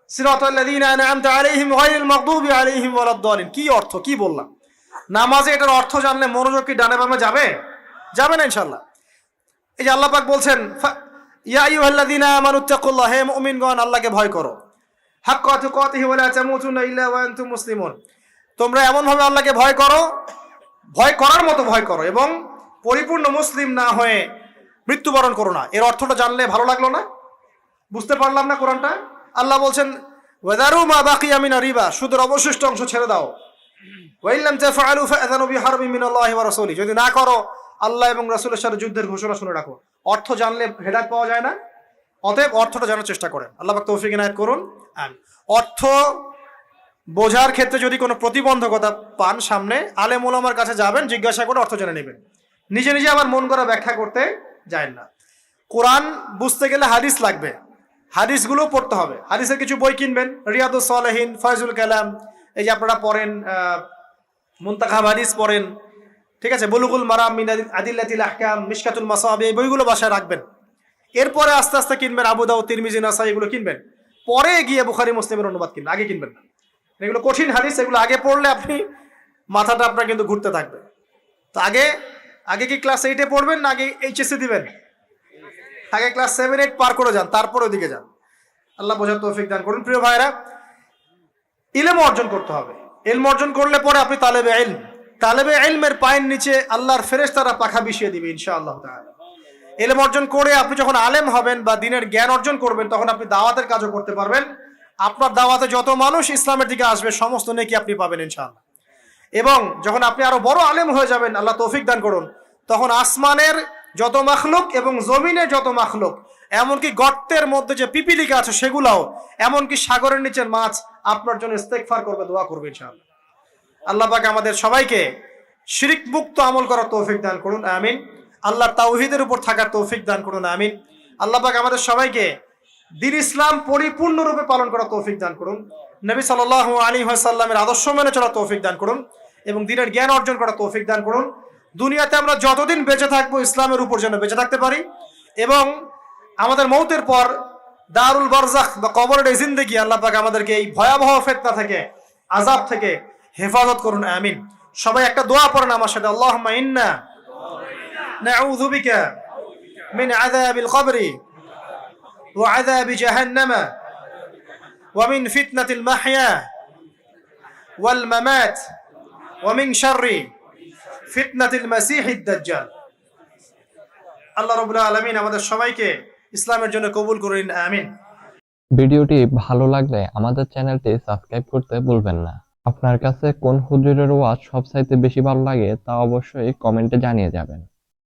[SPEAKER 1] সিরাতাল লাযীনা আন'আমতা আলাইহিম গায়রিল মাগদুবি আলাইহিম ওয়ালাদ-দালিন, কি অর্থ, কি বললাম? নামাজে এটার অর্থ জানলে মনোযোগ কি ডানে বামে যাবে? যাবে না ইনশাআল্লাহ। এই যে আল্লাহ পাক বলছেন, ইয়া আইয়ুহাল্লাযীনা আমানুত্তাকুল্লাহ, হে মুমিনগণ আল্লাহকে ভয় করো, হাক্কা তুকাতিহি ওয়া লা তামুতুন্না ইল্লা ওয়া আনতুম মুসলিমুন, তোমরা এমন ভাবে আল্লাহকে ভয় করো, ভয় করার মতো ভয় করো, এবং পরিপূর্ণ মুসলিম না হয়ে মৃত্যুবরণ করো না। এর অর্থটা জানলে ভালো লাগলো না? বুঝতে পারলাম না কোরআনটা? আল্লাহ বলছেন ওয়াদারু মা বাকিয়া মিনার রিবা, সুদের অবশিষ্ট অংশ ছেড়ে দাও। ওয়া ইল্লাম তাফআলু ফাআযানু বিহারবিন মিনাল্লাহি ওয়া রাসূলিহি, যদি না করো আল্লাহ এবং রাসূলের সাথে যুদ্ধের ঘোষণা শুনে রাখো। অর্থ জানলে হেদায়েত পাওয়া যায় না? অতএব অর্থটা জানার চেষ্টা করেন। আল্লাহ পাক তৌফিক ইনায়াত করুন, আমিন। অর্থ বোঝার ক্ষেত্রে যদি কোনো প্রতিবন্ধকতা পান সামনে, আলেম ওলামার কাছে যাবেন, জিজ্ঞাসা করে অর্থ জেনে নেবেন। নিজে নিজে আবার মন করা ব্যাখ্যা করতে যায় না। কোরআন বুঝতে গেলে হাদিস লাগবে, হাদিসগুলো পড়তে হবে। হাদিসের কিছু বই কিনবেন, রিয়াদুস সালেহিন, ফয়জুল কালাম, এই যে আপনারা পড়েন, মুনতাখাব হাদিস পড়েন, ঠিক আছে, বুলুগুল মারাম মিন আদিল্লাতিল আহকাম, মিশকাতুল মাসাবি, এই বইগুলো বাসায় রাখবেন। এরপরে আস্তে আস্তে কিনবেন আবু দাউদ, তিরমিজি, নাসাই, এগুলো কিনবেন। পরে গিয়ে বুখারী মুসলিমের অনুবাদ কিনবেন, আগে কিনবেন না। এগুলো কঠিন হাদিস, এগুলো আগে পড়লে আপনি মাথাটা আপনার কিন্তু ঘুরতে থাকবে। তো আগে কি ক্লাস 8-এ পড়বেন না আগে এইচএসসি দিবেন? আগে ক্লাস 7-8 পার করে যান, তারপর ওইদিকে যান। আল্লাহ বোঝার তৌফিক দান করুন। প্রিয় ভাইরা, ইলম অর্জন করতে হবে। ইলম অর্জন করলে পরে আপনি তালেবে ইলমের পায়ের নিচে আল্লাহর ফেরেশতারা পাখা বিছিয়ে দিবে ইনশাআল্লাহ তাআলা। ইলম অর্জন করে আপনি যখন আলেম হবেন বা দ্বীনের জ্ঞান অর্জন করবেন, তখন আপনি দাওয়াতের কাজও করতে পারবেন। আপনার দাওয়াতে যত মানুষ ইসলামের দিকে আসবে, সমস্ত নেকি আপনি পাবেন ইনশাআল্লাহ। এবং যখন আপনি আরো বড় আলেম হয়ে যাবেন, আল্লাহ তৌফিক দান করুন, তখন আসমানের যত মাখলুক এবং জমিনের যত মাখলুক, এমনকি গর্তের মধ্যে যে পিপিলিকা আছে সেগুলাও, এমনকি সাগরের নিচের মাছ আপনার জন্য ইস্তেগফার করবে, দোয়া করবে ইনশাআল্লাহ। আল্লাহ পাক আমাদের সবাইকে শিরক মুক্ত আমল করার তৌফিক দান করুন, আমিন। আল্লাহর তাওহীদের উপর থাকার তৌফিক দান করুন, আমিন। আল্লাহ পাক আমাদের সবাইকে দ্বীন ইসলাম পরিপূর্ণরূপে পালন করার তৌফিক দান করুন, নবী সাল্লাল্লাহু আলাইহি ওয়াসাল্লামের আদর্শ মেনে চলার তৌফিক দান করুন, এবং দ্বীনের জ্ঞান অর্জন করার তৌফিক দান করুন। দুনিয়াতে আমরা যতদিন বেঁচে থাকবো, ইসলামের উপর যেন বেঁচে থাকতে পারি, এবং আমাদের মৌতের পর দারুল বারজাখ বা কবরের জিন্দেগি, আল্লাহ পাক আমাদেরকে এই ভয়াবহ ফিতনা থেকে, আযাব থেকে হেফাজত করুন, আমিন। সবাই একটা দোয়া পড়েন আমার সাথে, আল্লাহুম্মা ইন্না নাউযু বিকা মিন আযাবিল কবরি ওয়া আযাবি জাহান্নামা ওয়া মিন ফিতনাতিল মাহইয়া ওয়াল মামাত ওয়া মিন শাররি ফিতনাতিল মাসিহিদ দাজ্জাল। আল্লাহ রাব্বুল আলামিন আমাদের সবাইকে ইসলামের জন্য কবুল করুন, আমিন।
[SPEAKER 2] ভিডিওটি ভালো লাগলে আমাদের চ্যানেলটি সাবস্ক্রাইব করতে ভুলবেন না। আপনার কাছে কোন হুজুরের ওয়াজ সবচাইতে বেশি ভালো লাগে তা অবশ্যই কমেন্টে জানিয়ে যাবেন।